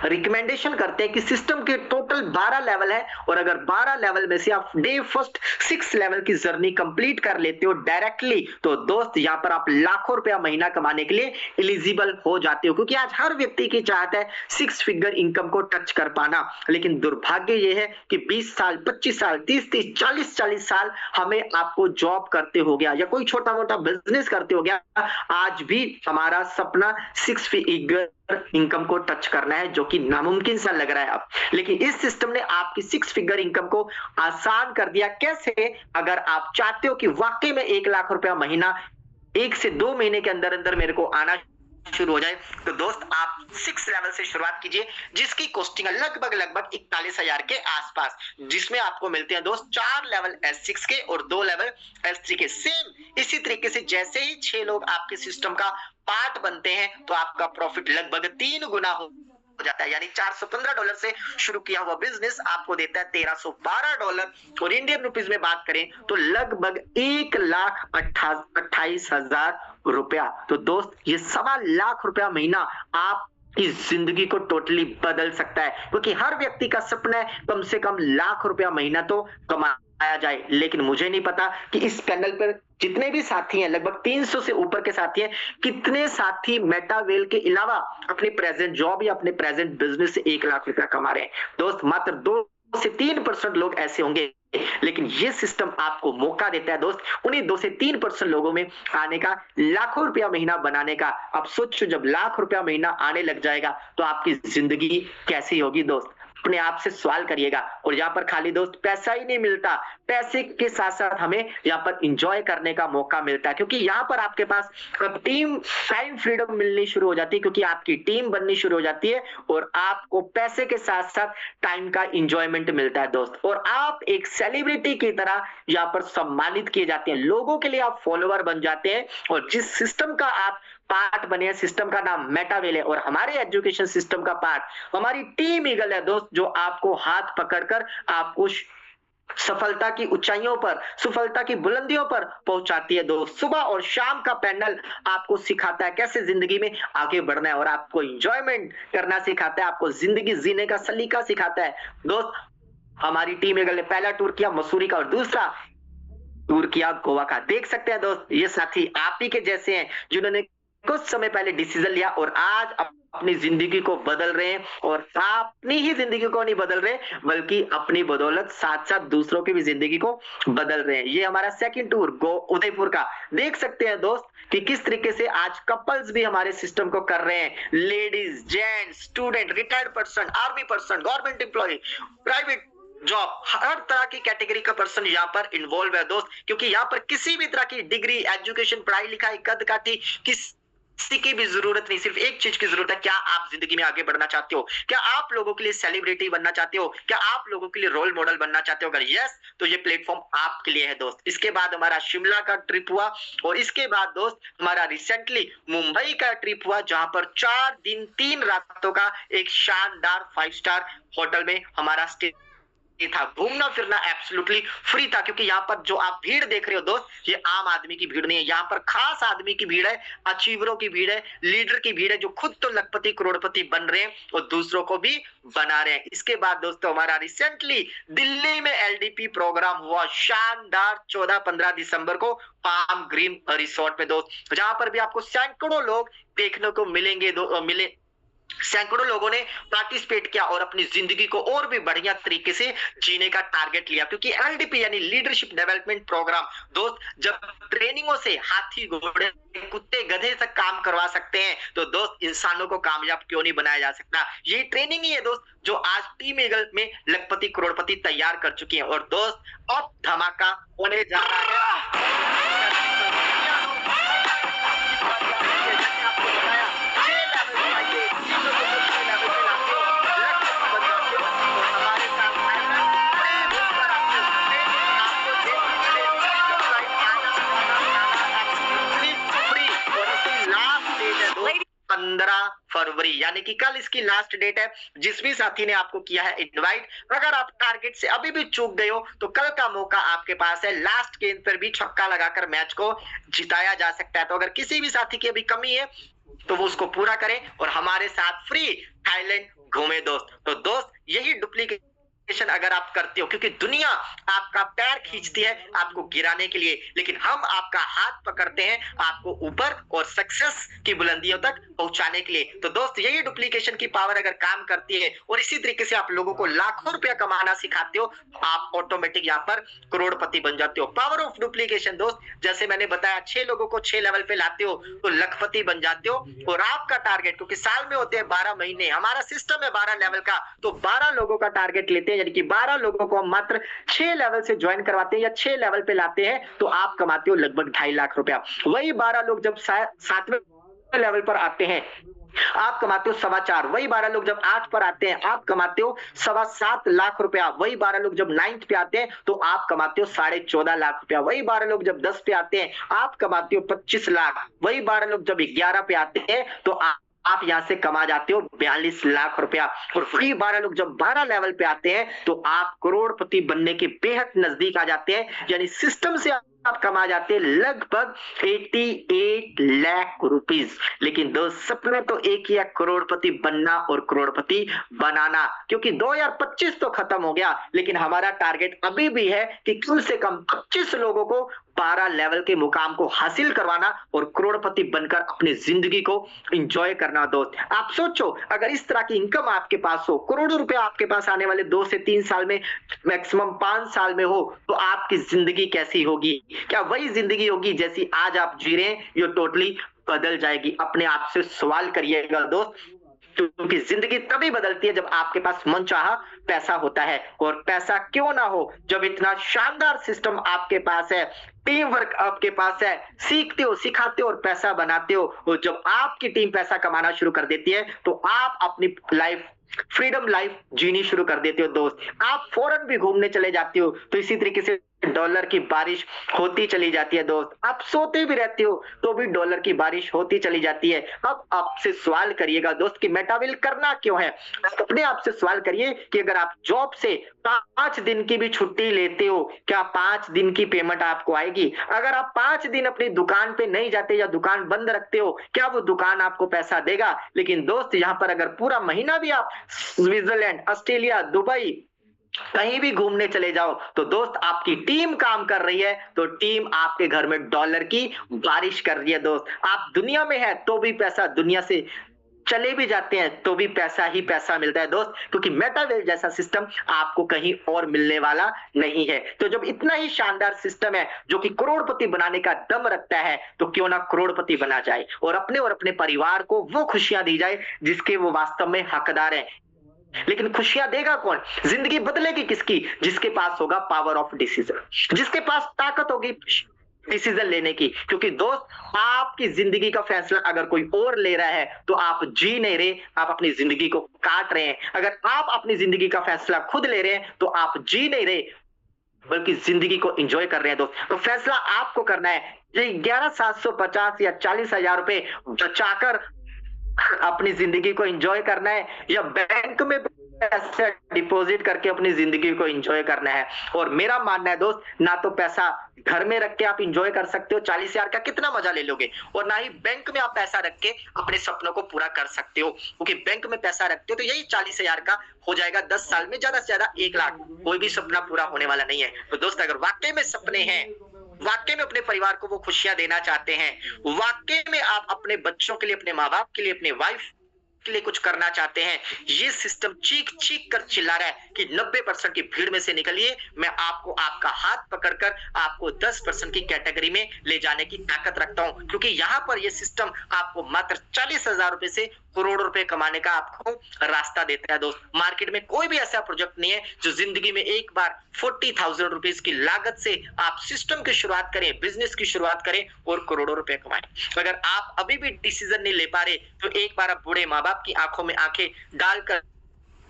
रिकमेंडेशन करते हैं कि सिस्टम के टोटल 12 लेवल है, और अगर 12 लेवल में से आप डे फर्स्ट 6 लेवल की जर्नी कंप्लीट कर लेते हो डायरेक्टली, तो दोस्त यहाँ पर आप लाखों रुपया महीना कमाने के लिए एलिजिबल हो जाते हो, क्योंकि आज हर व्यक्ति की चाहत है 6 फिगर इनकम को टच कर पाना। लेकिन दुर्भाग्य यह है कि 20 साल, 25 साल, 30, 40 साल हमें आपको जॉब करते हो गया या कोई छोटा मोटा बिजनेस करते हो गया, आज भी हमारा सपना 6 फिगर इनकम को टच करना है, जो कि नामुमकिन सा लग रहा है अब। लेकिन इस सिस्टम ने आपकी 6 फिगर इनकम को आसान कर दिया। कैसे? अगर आप चाहते हो कि वाकई में 1 लाख रुपया महीना 1 से 2 महीने के अंदर अंदर मेरे को आना शुरू हो जाए, तो दोस्त आप 6 लेवल से शुरुआत कीजिए, जिसकी कॉस्टिंग लगभग 41,000 के आसपास, जिसमें आपको मिलते हैं दोस्त 4 लेवल S6 के और 2 लेवल S3 के। सेम इसी तरीके से जैसे ही 6 लोग आपके सिस्टम का पार्ट बनते हैं, तो आपका प्रॉफिट लगभग 3 गुना हो जाता है। यानी $415 से शुरू किया हुआ बिजनेस आपको देता है $1,312, और इंडियन रुपीज में बात करें तो लगभग 1,28,000 रुपया। तो दोस्त, ये 1.25 लाख रुपया महीना आप इस जिंदगी को टोटली बदल सकता है, क्योंकि हर व्यक्ति का सपना है कम से कम लाख रुपया महीना तो कमाया जाए। लेकिन मुझे नहीं पता कि इस पैनल पर जितने भी साथी हैं, लगभग 300 से ऊपर के साथी हैं, कितने साथी मेटावेल के अलावा अपने प्रेजेंट जॉब या अपने प्रेजेंट बिजनेस से 1 लाख रुपया कमा रहे हैं। दोस्त, मात्र 2 से 3% लोग ऐसे होंगे, लेकिन ये सिस्टम आपको मौका देता है दोस्त, उन्हीं 2 से 3% लोगों में आने का, लाखों रुपया महीना बनाने का। अब सोचो, जब लाख रुपया महीना आने लग जाएगा तो आपकी जिंदगी कैसी होगी दोस्त? अपने आप से सवाल करिएगा। और यहाँ पर खाली दोस्त पैसा ही नहीं मिलता, पैसे के साथ साथ हमें यहाँ पर इंजॉय करने का मौका मिलता है, क्योंकि यहाँ पर आपके पास टीम टाइम फ्रीडम मिलनी शुरू हो जाती है, क्योंकि आपकी टीम बननी शुरू हो जाती है, और आपको पैसे के साथ साथ टाइम का इंजॉयमेंट मिलता है दोस्त। और आप एक सेलिब्रिटी की तरह यहाँ पर सम्मानित किए जाते हैं, लोगों के लिए आप फॉलोवर बन जाते हैं। और जिस सिस्टम का आप पार्ट बने हैं, सिस्टम का नाम मेटावेल है, और हमारे एजुकेशन सिस्टम का पार्ट हमारी टीम ईगल है दोस्त, जो आपको हाथ पकड़कर आपको सफलता की ऊंचाइयों पर, सफलता की बुलंदियों पर पहुंचाती है दोस्त। सुबह और शाम का पैनल आपको सिखाता है कैसे जिंदगी में आगे बढ़ना है, और आपको एंजॉयमेंट करना सिखाता है, आपको जिंदगी जीने का सलीका सिखाता है दोस्त। हमारी टीम ईगल ने पहला टूर किया मसूरी का और दूसरा टूर किया गोवा का। देख सकते हैं दोस्त, ये साथी आप ही के जैसे हैं, जिन्होंने कुछ समय पहले डिसीजन लिया और आज अपनी जिंदगी को बदल रहे हैं। और अपनी ही जिंदगी को नहीं बदल रहे, बल्कि अपनी बदौलत साथ साथ दूसरों की भी जिंदगी को बदल रहे हैं। ये हमारा सेकंड टूर उदयपुर का। देख सकते हैं दोस्त कि किस तरीके से आज कपल्स भी हमारे सिस्टम को कर रहे हैं, ladies, gents, student, retired person, army person, government employ, private job, हर तरह की कैटेगरी का पर्सन यहाँ पर इन्वॉल्व है दोस्त। क्योंकि यहाँ पर किसी भी तरह की डिग्री, एजुकेशन, पढ़ाई लिखाई, कद काठी किसी की भी जरूरत नहीं, सिर्फ एक चीज की जरूरत है। क्या आप जिंदगी में आगे बढ़ना चाहते हो? क्या आप लोगों के लिए सेलिब्रिटी बनना चाहते हो? क्या आप लोगों के लिए रोल मॉडल बनना चाहते हो? अगर यस, तो ये प्लेटफॉर्म आपके लिए है दोस्त। इसके बाद हमारा शिमला का ट्रिप हुआ, और इसके बाद दोस्त हमारा रिसेंटली मुंबई का ट्रिप हुआ, जहां पर 4 दिन 3 रातों का एक शानदार 5 स्टार होटल में हमारा स्टे था, घूमना फिरना एब्सोल्युटली फ्री था, क्योंकि यहाँ पर जो आप भीड़ देख रहे हो दोस्त, ये आम आदमी की भीड़ नहीं है, यहाँ पर खास आदमी की भीड़ है, अचीवरों की भीड़ है, लीडर की भीड़ है, जो खुद तो लखपति करोड़पति बन रहे हैं और दूसरों को भी बना रहे हैं। इसके बाद दोस्तों हमारा रिसेंटली दिल्ली में एलडीपी प्रोग्राम हुआ, शानदार, 14-15 दिसंबर को पाम ग्रीन रिसोर्ट में दोस्त, जहां पर भी आपको सैकड़ों लोग देखने को मिलेंगे, सैकड़ों लोगों ने पार्टिसिपेट किया और अपनी जिंदगी को और भी बढ़िया तरीके से जीने का टारगेट लिया, क्योंकि एलडीपी यानी लीडरशिप डेवलपमेंट प्रोग्राम दोस्त, जब ट्रेनिंगों से हाथी घोड़े कुत्ते गधे तक काम करवा सकते हैं, तो दोस्त इंसानों को कामयाब क्यों नहीं बनाया जा सकता। ये ट्रेनिंग ही है दोस्त जो आज टीम ईगल में लखपति करोड़पति तैयार कर चुकी है। और दोस्त अब धमाका होने जा रहा है। फरवरी यानी कि कल इसकी लास्ट डेट है। जिस भी साथी ने आपको किया है इनवाइट, अगर आप टारगेट से अभी भी चूक गए हो तो कल का मौका आपके पास है, लास्ट गेंद पर भी छक्का लगाकर मैच को जिताया जा सकता है। तो अगर किसी भी साथी की अभी कमी है तो वो उसको पूरा करें और हमारे साथ फ्री थाईलैंड घूमे दोस्त। तो दोस्त यही डुप्लीकेशन अगर आप करते हो, क्योंकि दुनिया आपका पैर खींचती है आपको गिराने के लिए, लेकिन हम आपका हाथ पकड़ते हैं आपको ऊपर और सक्सेस की बुलंदियों तक पहुंचाने के लिए। तो दोस्त यही डुप्लीकेशन की पावर अगर काम करती है और इसी तरीके से आप लोगों को लाखों रुपया कमाना सिखाते हो, आप ऑटोमेटिक यहाँ पर करोड़पति बन जाते हो। पावर ऑफ डुप्लीकेशन दोस्त, जैसे मैंने बताया 6 लोगों को 6 लेवल पे लाते हो तो लखपति बन जाते हो। और आपका टारगेट, क्योंकि साल में होते हैं 12 महीने, हमारा सिस्टम है 12 लेवल का, तो 12 लोगों का टारगेट लेते हैं, यानी कि 12 लोगों को हम मात्र 6 लेवल से ज्वाइन करवाते हैं या 6 लेवल पे लाते हैं, तो आप कमाते हो लगभग 2.5 लाख रुपया। वही 12 लोग जब 7वें लेवल पर आते हैं आप कमाते हो 4.25। वही 12 लोग जब 8 पर आते हैं आप कमाते हो 7.25 लाख रुपया। वही 12 लोग जब 9th पे आते हैं तो आप कमाते हो 14.5 लाख रुपया। वही 12 लोग जब 10 पे आते हैं आप कमाते हो 25 लाख। वही 12 लोग जब 11 पे आते हैं तो आप यहां से कमा जाते हो 42 लाख रुपया। और फ्री 12 लोग जब 12 लेवल पे आते हैं तो आप करोड़पति बनने के बेहद नजदीक आ जाते हैं, यानी सिस्टम से आप कमा जाते हैं लगभग 88 लाख रुपीस। लेकिन दोस्त सपना तो एक ही है, करोड़पति बनना और करोड़पति बनाना, क्योंकि 2025 तो खत्म हो गया, लेकिन हमारा टारगेट अभी भी है कि कम से कम 25 लोगों को 12 लेवल के मुकाम को हासिल करवाना और करोड़पति बनकर अपनी जिंदगी को एंजॉय करना। दोस्त आप सोचो, अगर इस तरह की इनकम आपके पास हो, करोड़ों रुपए आपके पास आने वाले 2 से 3 साल में, मैक्सिमम 5 साल में हो, तो आपकी जिंदगी कैसी होगी? क्या वही जिंदगी होगी जैसी आज आप जी रहे हैं? ये टोटली बदल जाएगी। अपने आप से सवाल करिएगा दोस्त, क्योंकि जिंदगी तभी बदलती है जब आपके पास मनचाहा पैसा होता है। और पैसा क्यों ना हो जब इतना शानदार सिस्टम आपके पास है, टीम वर्क आपके पास है, सीखते हो, सिखाते हो और पैसा बनाते हो। और जब आपकी टीम पैसा कमाना शुरू कर देती है तो आप अपनी लाइफ, फ्रीडम लाइफ जीनी शुरू कर देते हो। दोस्त आप फॉरेन भी घूमने चले जाते हो तो इसी तरीके से डॉलर की बारिश होती चली जाती है। दोस्त आप सोते भी रहते हो तो भी डॉलर की बारिश होती चली जाती है। अब आपसे सवाल करिएगा दोस्त कि मेटाविल करना क्यों है। अपने आप से सवाल करिए कि अगर आप जॉब से 5 दिन की भी छुट्टी लेते हो, क्या 5 दिन की पेमेंट आपको आएगी? अगर आप 5 दिन अपनी दुकान पे नहीं जाते या दुकान बंद रखते हो, क्या वो दुकान आपको पैसा देगा? लेकिन दोस्त यहाँ पर अगर पूरा महीना भी आप स्विट्जरलैंड, ऑस्ट्रेलिया, दुबई कहीं भी घूमने चले जाओ तो दोस्त आपकी टीम काम कर रही है, तो टीम आपके घर में डॉलर की बारिश कर रही है। दोस्त आप दुनिया में है तो भी पैसा, दुनिया से चले भी जाते हैं तो भी पैसा ही पैसा मिलता है दोस्त, क्योंकि मेटावेल जैसा सिस्टम आपको कहीं और मिलने वाला नहीं है। तो जब इतना ही शानदार सिस्टम है जो कि करोड़पति बनाने का दम रखता है, तो क्यों ना करोड़पति बना जाए और अपने परिवार को वो खुशियां दी जाए जिसके वो वास्तव में हकदार है। लेकिन खुशियां देगा कौन? जिंदगी बदलेगी किसकी? जिसके पास होगा पावर ऑफ डिसीजन, जिसके पास ताकत होगी डिसीजन लेने की। क्योंकि दोस्त आपकी जिंदगी का फैसला अगर कोई और ले रहा है तो आप जी नहीं रहे, आप अपनी जिंदगी को काट रहे हैं। अगर आप अपनी जिंदगी का फैसला खुद ले रहे हैं तो आप जी नहीं रहे बल्कि जिंदगी को एंजॉय कर रहे हैं। दोस्त तो फैसला आपको करना है। ये 11,750 या 40,000 रुपए बचाकर अपनी जिंदगी को एंजॉय करना है, या बैंक में पैसे डिपॉजिट करके अपनी जिंदगी को एंजॉय करना है। और मेरा मानना है दोस्त, ना तो पैसा घर में रख के आप एंजॉय कर सकते हो, 40,000 का कितना मजा ले लोगे, और ना ही बैंक में आप पैसा रख के अपने सपनों को पूरा कर सकते हो, क्योंकि बैंक में पैसा रखते हो तो यही 40,000 का हो जाएगा 10 साल में, ज्यादा से ज्यादा 1 लाख। कोई भी सपना पूरा होने वाला नहीं है। तो दोस्त, अगर वाकई में सपने हैं, वाकई में अपने परिवार को वो खुशियां देना चाहते हैं, वाकई में आप अपने बच्चों के लिए, अपने माँ बाप के लिए, अपने वाइफ के लिए कुछ करना चाहते हैं, ये सिस्टम चीख चीख कर चिल्ला रहा है कि 90% की भीड़ में से निकलिए, मैं आपको आपका हाथ पकड़कर आपको 10% की कैटेगरी में ले जाने की ताकत रखता हूं, क्योंकि यहां पर ये सिस्टम आपको मात्र 40,000 रुपए से करोड़ों रुपए कमाने का आपको रास्ता देता है। दोस्त, मार्केट में कोई भी ऐसा प्रोजेक्ट नहीं है जो जिंदगी में एक बार 40,000 रुपीज की लागत से आप सिस्टम की शुरुआत करें, बिजनेस की शुरुआत करें और करोड़ों रुपए कमाएं। अगर आप अभी भी डिसीजन नहीं ले पा रहे तो एक बार आप बूढ़े माँ बाप की आंखों में आंखें डालकर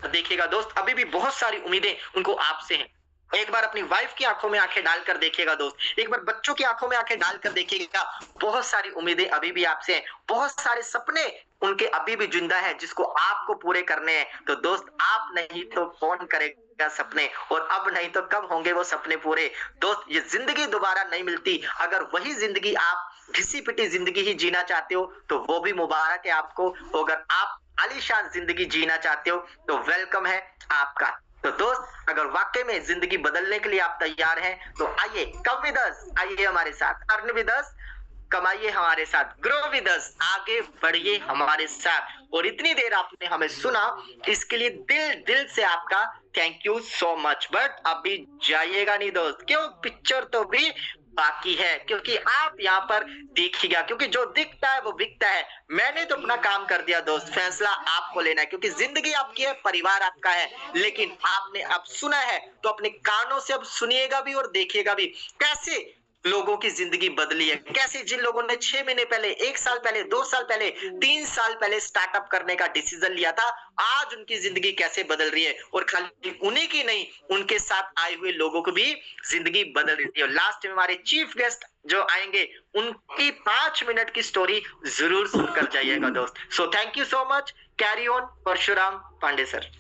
देखिएगा दोस्त, अभी भी बहुत सारी उम्मीदें उनको आपसे हैं। एक बार अपनी वाइफ की आंखों में आंखें डालकर देखिएगा दोस्त, एक बार बच्चों की आंखों में आंखें डालकर देखिएगा, बहुत सारी उम्मीदें अभी भी आपसे हैं, बहुत सारे सपने उनके अभी भी जिंदा है जिसको आपको पूरे करने हैं। तो दोस्त, आप नहीं तो कौन करेगा सपने, और अब नहीं तो कब होंगे वो सपने पूरे। दोस्त, ये जिंदगी दोबारा नहीं मिलती। अगर वही जिंदगी आप घिसी पिटी जिंदगी ही जीना चाहते हो तो वो भी मुबारक है आपको। अगर आप आलीशान जिंदगी जीना चाहते हो तो वेलकम है आपका। तो दोस्त, अगर वाकई में जिंदगी बदलने के लिए आप तैयार हैं तो आइए, कम विद अस, आइए हमारे साथ, अर्न विद अस, कमाइए हमारे साथ, ग्रो विद अस, आगे बढ़िए हमारे साथ। और इतनी देर आपने हमें सुना, इसके लिए दिल से आपका thank you so much. But अभी जाइएगा नहीं दोस्त, क्यों, पिक्चर तो भी बाकी है, क्योंकि आप यहाँ पर देखिएगा, क्योंकि जो दिखता है वो बिकता है। मैंने तो अपना काम कर दिया दोस्त, फैसला आपको लेना है, क्योंकि जिंदगी आपकी है, परिवार आपका है। लेकिन आपने अब सुना है तो अपने कानों से अब सुनिएगा भी और देखिएगा भी कैसे लोगों की जिंदगी बदली है, कैसे जिन लोगों ने 6 महीने पहले, 1 साल पहले, 2 साल पहले, 3 साल पहले स्टार्टअप करने का डिसीजन लिया था, आज उनकी जिंदगी कैसे बदल रही है। और खाली उन्हीं की नहीं, उनके साथ आए हुए लोगों की भी जिंदगी बदल रही है। लास्ट में हमारे चीफ गेस्ट जो आएंगे उनकी 5 मिनट की स्टोरी जरूर सुनकर जाइएगा दोस्त। So thank you so much, carry on, Parshuram Pandey sir.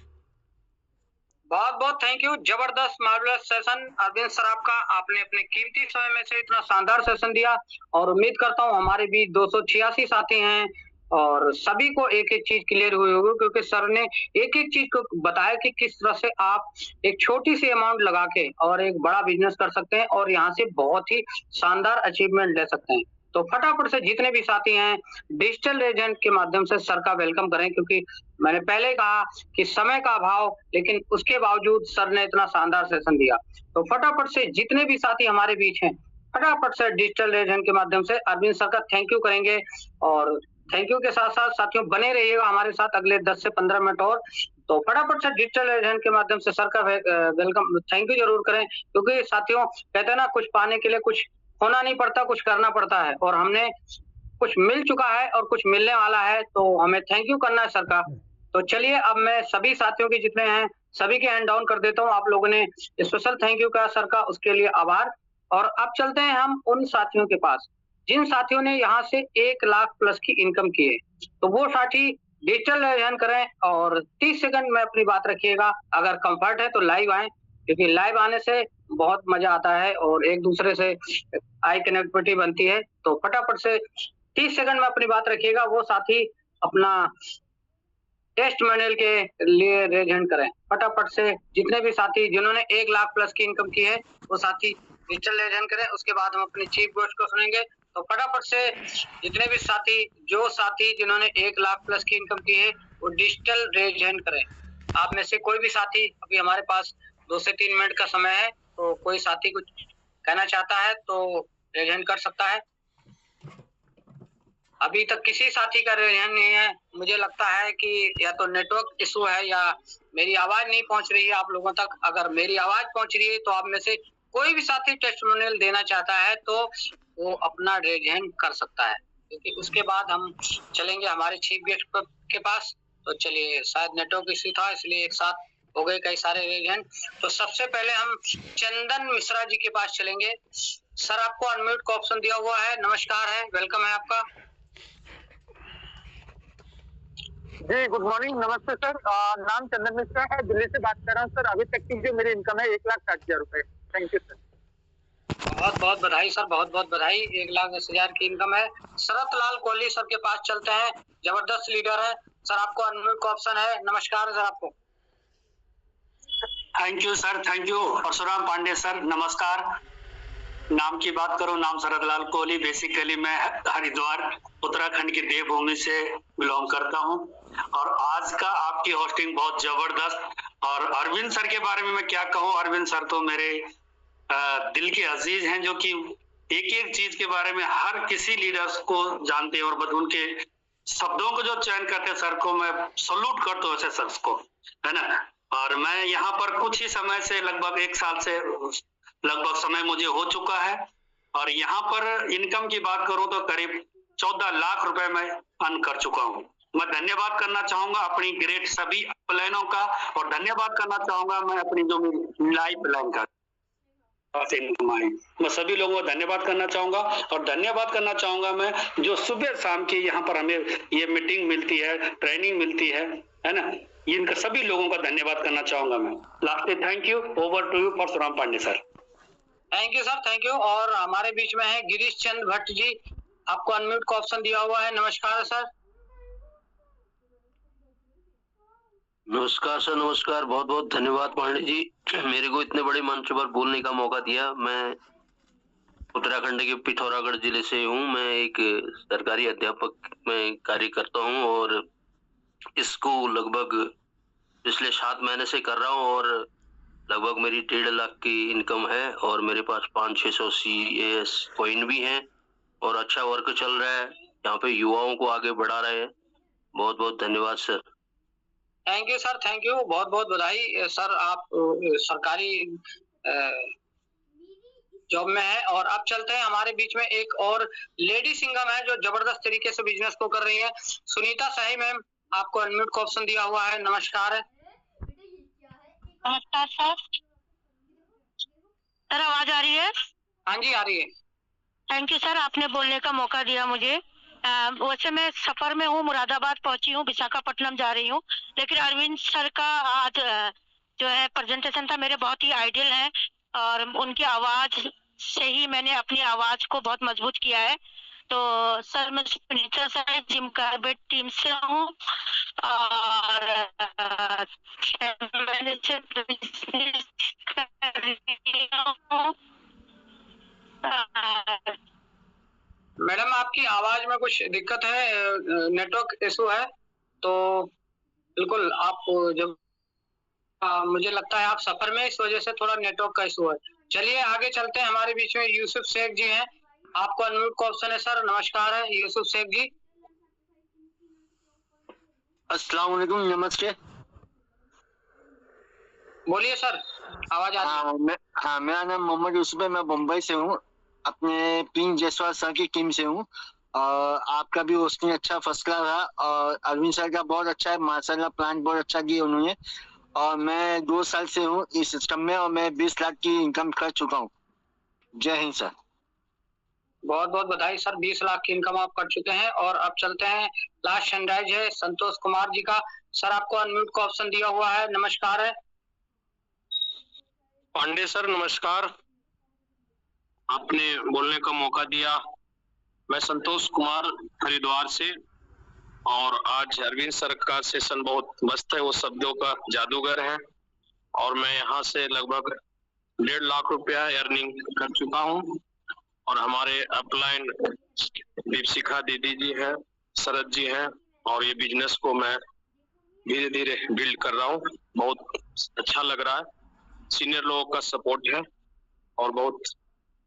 बहुत बहुत थैंक यू, जबरदस्त मार्वलस सेशन अरविंद सर आपका। आपने अपने कीमती समय में से इतना शानदार सेशन दिया, और उम्मीद करता हूँ हमारे बीच 286 साथी हैं और सभी को एक एक चीज क्लियर हुई होगी, क्योंकि सर ने एक एक चीज को बताया कि किस तरह से आप एक छोटी सी अमाउंट लगा के और एक बड़ा बिजनेस कर सकते हैं और यहाँ से बहुत ही शानदार अचीवमेंट ले सकते हैं। तो फटाफट से जितने भी साथी हैं डिजिटल एजेंट के माध्यम से सर का वेलकम करें, क्योंकि मैंने पहले कहा कि समय का अभाव, लेकिन उसके बावजूद सर ने इतना शानदार सेशन दिया। तो फटाफट से जितने भी साथी हमारे बीच हैं, फटाफट से डिजिटल एजेंट के माध्यम से अरविंद सर का थैंक यू करेंगे। और थैंक यू के साथ साथ साथियों बने रहिएगा हमारे साथ अगले 10 से 15 मिनट और। तो फटाफट से डिजिटल एजेंट के माध्यम से सर का वेलकम, थैंक यू जरूर करें, क्योंकि साथियों कहते हैं ना, कुछ पाने के लिए कुछ होना नहीं पड़ता, कुछ करना पड़ता है, और हमने कुछ मिल चुका है और कुछ मिलने वाला है, तो हमें थैंक यू करना है सर का। तो चलिए, अब मैं सभी साथियों के जितने हैं सभी के हैंड डाउन कर देता हूँ। आप लोगों ने स्पेशल थैंक यू कहा सर का, उसके लिए आभार। और अब चलते हैं हम उन साथियों के पास जिन साथियों ने यहाँ से 1 लाख प्लस की इनकम की है। तो वो साथी डिजिटल एजेंट करें और 30 सेकंड में अपनी बात रखिएगा। अगर कंफर्ट है तो लाइव आए, क्योंकि लाइव आने से बहुत मजा आता है और एक दूसरे से आई कनेक्टिविटी बनती है। तो फटाफट से 30 सेकंड में अपनी बात रखिएगा। वो साथी अपना टेस्ट मैनुअल के लिए रेज हैंड करें। फटाफट से जितने भी साथी जिन्होंने 1 लाख प्लस की इनकम की है वो साथी डिजिटल रेज हैंड करें। उसके बाद हम अपने चीफ गेस्ट को सुनेंगे। तो फटाफट से जितने भी साथी जिन्होंने 1 लाख प्लस की इनकम की है वो डिजिटल रेज हैंड करें। आप में से कोई भी साथी, अभी हमारे पास 2 से 3 मिनट का समय है, तो कोई साथी कुछ कहना चाहता है तो रेज हैंड कर सकता है। अभी तक किसी साथी का रेज हैंड नहीं है। मुझे लगता है कि या तो नेटवर्क इशू है या मेरी आवाज नहीं पहुंच रही है आप लोगों तक। अगर मेरी आवाज पहुंच रही है तो आप में से कोई भी साथी टेस्टिमोनियल देना चाहता है तो वो अपना रेज हैंड कर सकता है, क्योंकि उसके बाद हम चलेंगे हमारे चीफ गेस्ट के पास। तो चलिए, शायद नेटवर्क इशू था इसलिए एक साथ हो गए कई सारे रेज हैंड। तो सबसे पहले हम चंदन मिश्रा जी के पास चलेंगे। सर, आपको अनम्यूट का ऑप्शन दिया हुआ है। नमस्कार है, वेलकम है आपका। जी गुड मॉर्निंग, नमस्ते सर। नाम चंदन मिश्रा है, दिल्ली से बात कर रहा हूँ सर। अभी तक की जो मेरी इनकम है 1,60,000 रुपए। Thank you sir. बहुत बहुत बधाई सर, बहुत बहुत बधाई। 1,10,000 की इनकम है। शरत लाल कोहली सर के पास चलते हैं, जबरदस्त लीडर है सर। आपको अनम्यूट का ऑप्शन है। नमस्कार सर आपको। Thank you sir, thank you. Parshuram Pandey sir नमस्कार। नाम की बात करूं, नाम शरद लाल कोहली। बेसिकली मैं हरिद्वार उत्तराखंड की देवभूमि से बिलोंग करता हूं और आज का आपकी होस्टिंग बहुत जबरदस्त। और अरविंद सर के बारे में मैं क्या कहूं, अरविंद सर तो मेरे दिल के अजीज हैं, जो कि एक एक चीज के बारे में हर किसी लीडर्स को जानते हैं और उनके शब्दों को जो चयन करते हैं सर को मैं सल्यूट करता हूँ ऐसे सर को, है ना। और मैं यहाँ पर कुछ ही समय से, लगभग 1 साल से लगभग समय मुझे हो चुका है और यहाँ पर इनकम की बात करूं तो करीब 14 लाख रुपए मैं अर्न कर चुका हूँ। मैं धन्यवाद करना चाहूंगा अपनी ग्रेट सभी प्लानों का और धन्यवाद करना चाहूंगा मैं अपनी जो मेरी लाइफ प्लान का इनकम आई, मैं सभी लोगों को धन्यवाद करना चाहूंगा। और धन्यवाद करना चाहूंगा मैं जो सुबह शाम की यहाँ पर हमें ये मीटिंग मिलती है, ट्रेनिंग मिलती है ना, इनका सभी लोगों का धन्यवाद करना चाहूंगा मैं। Last thank you. Over to you Parshuram Pandey sir. Thank you sir, thank you. और हमारे बीच में है गिरीश चंद्र भट्ट जी, आपको अनम्यूट का ऑप्शन दिया हुआ है। नमस्कार सर। नमस्कार सर, नमस्कार। बहुत बहुत धन्यवाद पांडे जी, मेरे को इतने बड़े मंच पर बोलने का मौका दिया। मैं उत्तराखंड के पिथौरागढ़ जिले से हूँ। मैं एक सरकारी अध्यापक में कार्य करता हूँ और इसको लगभग पिछले 7 महीने से कर रहा हूँ और लगभग मेरी 1.5 लाख की इनकम है और मेरे पास 500-600 CAS कॉइन भी हैं और अच्छा वर्क चल रहा है। यहाँ पे युवाओं को आगे बढ़ा रहे हैं। बहुत बहुत धन्यवाद sir. Thank you sir, thank you. बहुत बहुत बधाई सर, आप सरकारी जॉब में है। और अब चलते हैं, हमारे बीच में एक और लेडी सिंगम है जो जबरदस्त तरीके से बिजनेस को कर रही है, सुनीता शाही मैम, आपको अनम्यूट का ऑप्शन दिया हुआ है। नमस्कार। नमस्कार सर। सर आवाज आ रही है? हाँ जी आ रही है। थैंक यू सर, आपने बोलने का मौका दिया मुझे। वैसे मैं सफर में हूँ, मुरादाबाद पहुंची हूँ, विशाखापट्टनम जा रही हूँ, लेकिन अरविंद सर का आज जो है प्रेजेंटेशन था मेरे बहुत ही आइडियल है और उनकी आवाज से ही मैंने अपनी आवाज को बहुत मजबूत किया है। तो सर मैं सुनीता शाही जिम कार्बेट टीम से हूँ और मैंने मैडम आपकी आवाज में कुछ दिक्कत है, नेटवर्क इशू है, तो बिल्कुल आप जब मुझे लगता है आप सफर में, इस वजह से थोड़ा नेटवर्क का इशू है। चलिए आगे चलते हैं, हमारे बीच में यूसुफ शेख जी हैं, आपको अनम्यूट का ऑप्शन है सर। नमस्कार है यूसुफ शेख जी। अस्सलाम वालेकुम, नमस्ते। बोलिए सर, आवाज आ रही है। हाँ, मेरा नाम मोहम्मद यूसुफ है, मैं मुंबई से हूँ, अपने प्रिंस जयसवाल सर की टीम से हूँ और आपका भी होस्टिंग अच्छा फर्स्ट क्लास रहा और अरविंद सर का बहुत अच्छा है माशाल्लाह, प्लान बहुत अच्छा किया उन्होंने। और मैं 2 साल से हूँ इस सिस्टम में और मैं 20 लाख की इनकम कर चुका हूँ। जय हिंद सर। बहुत बहुत बधाई सर, 20 लाख की इनकम आप कर चुके हैं। और अब चलते हैं, लास्ट सनराइज है संतोष कुमार जी का। सर आपको अनम्यूट का ऑप्शन दिया हुआ है। नमस्कार है पांडे सर, नमस्कार। आपने बोलने का मौका दिया। मैं संतोष कुमार हरिद्वार से, और आज अरविंद सर का सेशन बहुत मस्त है, वो शब्दों का जादूगर है और मैं यहाँ से लगभग 1.5 लाख रुपया अर्निंग कर चुका हूँ। और हमारे अपलाइन दीपशिखा दीदी जी हैं, शरद जी हैं और ये बिजनेस को मैं धीरे धीरे बिल्ड कर रहा हूँ। बहुत अच्छा लग रहा है, सीनियर लोगों का सपोर्ट है और बहुत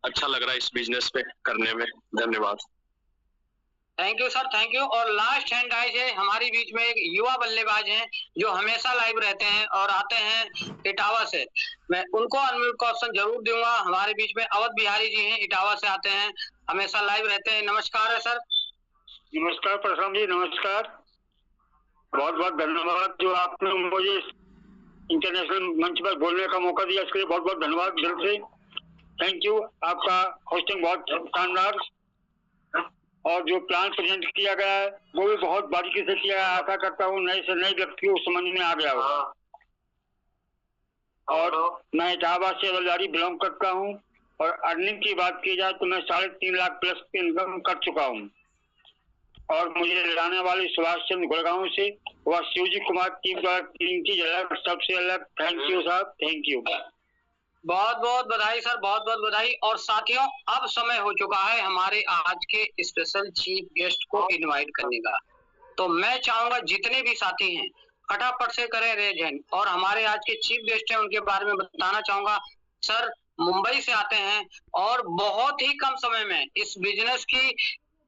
अच्छा लग रहा है इस बिजनेस पे करने में। धन्यवाद। Thank you sir, thank you. और लास्ट हैंड राइज है, हमारी बीच में एक युवा बल्लेबाज हैं जो हमेशा लाइव रहते हैं और आते हैं इटावा से। मैं उनको अनम्यूट का ऑप्शन जरूर दूंगा। हमारे बीच में अवध बिहारी जी हैं, इटावा से आते हैं, हमेशा लाइव रहते हैं। नमस्कार है सर। नमस्कार प्रशांत जी, नमस्कार। बहुत बहुत धन्यवाद जो आपने मुझे इंटरनेशनल मंच पर बोलने का मौका दिया, इसके लिए बहुत बहुत धन्यवाद दिल से। थैंक यू, आपका होस्टिंग बहुत शानदार। और जो प्लान प्रेजेंट किया गया है वो भी बहुत बारीकी से किया है। आशा करता हूँ नए से नए व्यक्ति को समझ में आ गया होगा। और मैं इलाहाबाद से बल्लारी बिलोंग करता हूँ और अर्निंग की बात की जाए तो मैं 3.5 लाख प्लस की इनकम कर चुका हूँ। और मुझे लाने वाले सुभाष चंद्र गुड़गांव से वह शिवजी कुमार टीम द्वारा टीम की अलग सबसे अलग। थैंक यू साहब, थैंक यू। बहुत बहुत बधाई सर, बहुत बहुत बधाई। और साथियों, अब समय हो चुका है हमारे आज के स्पेशल चीफ गेस्ट को इनवाइट करने का। तो मैं चाहूंगा जितने भी साथी हैं फटाफट से करें रेज हैंड और हमारे आज के चीफ गेस्ट हैं उनके बारे में बताना चाहूंगा। सर मुंबई से आते हैं और बहुत ही कम समय में इस बिजनेस की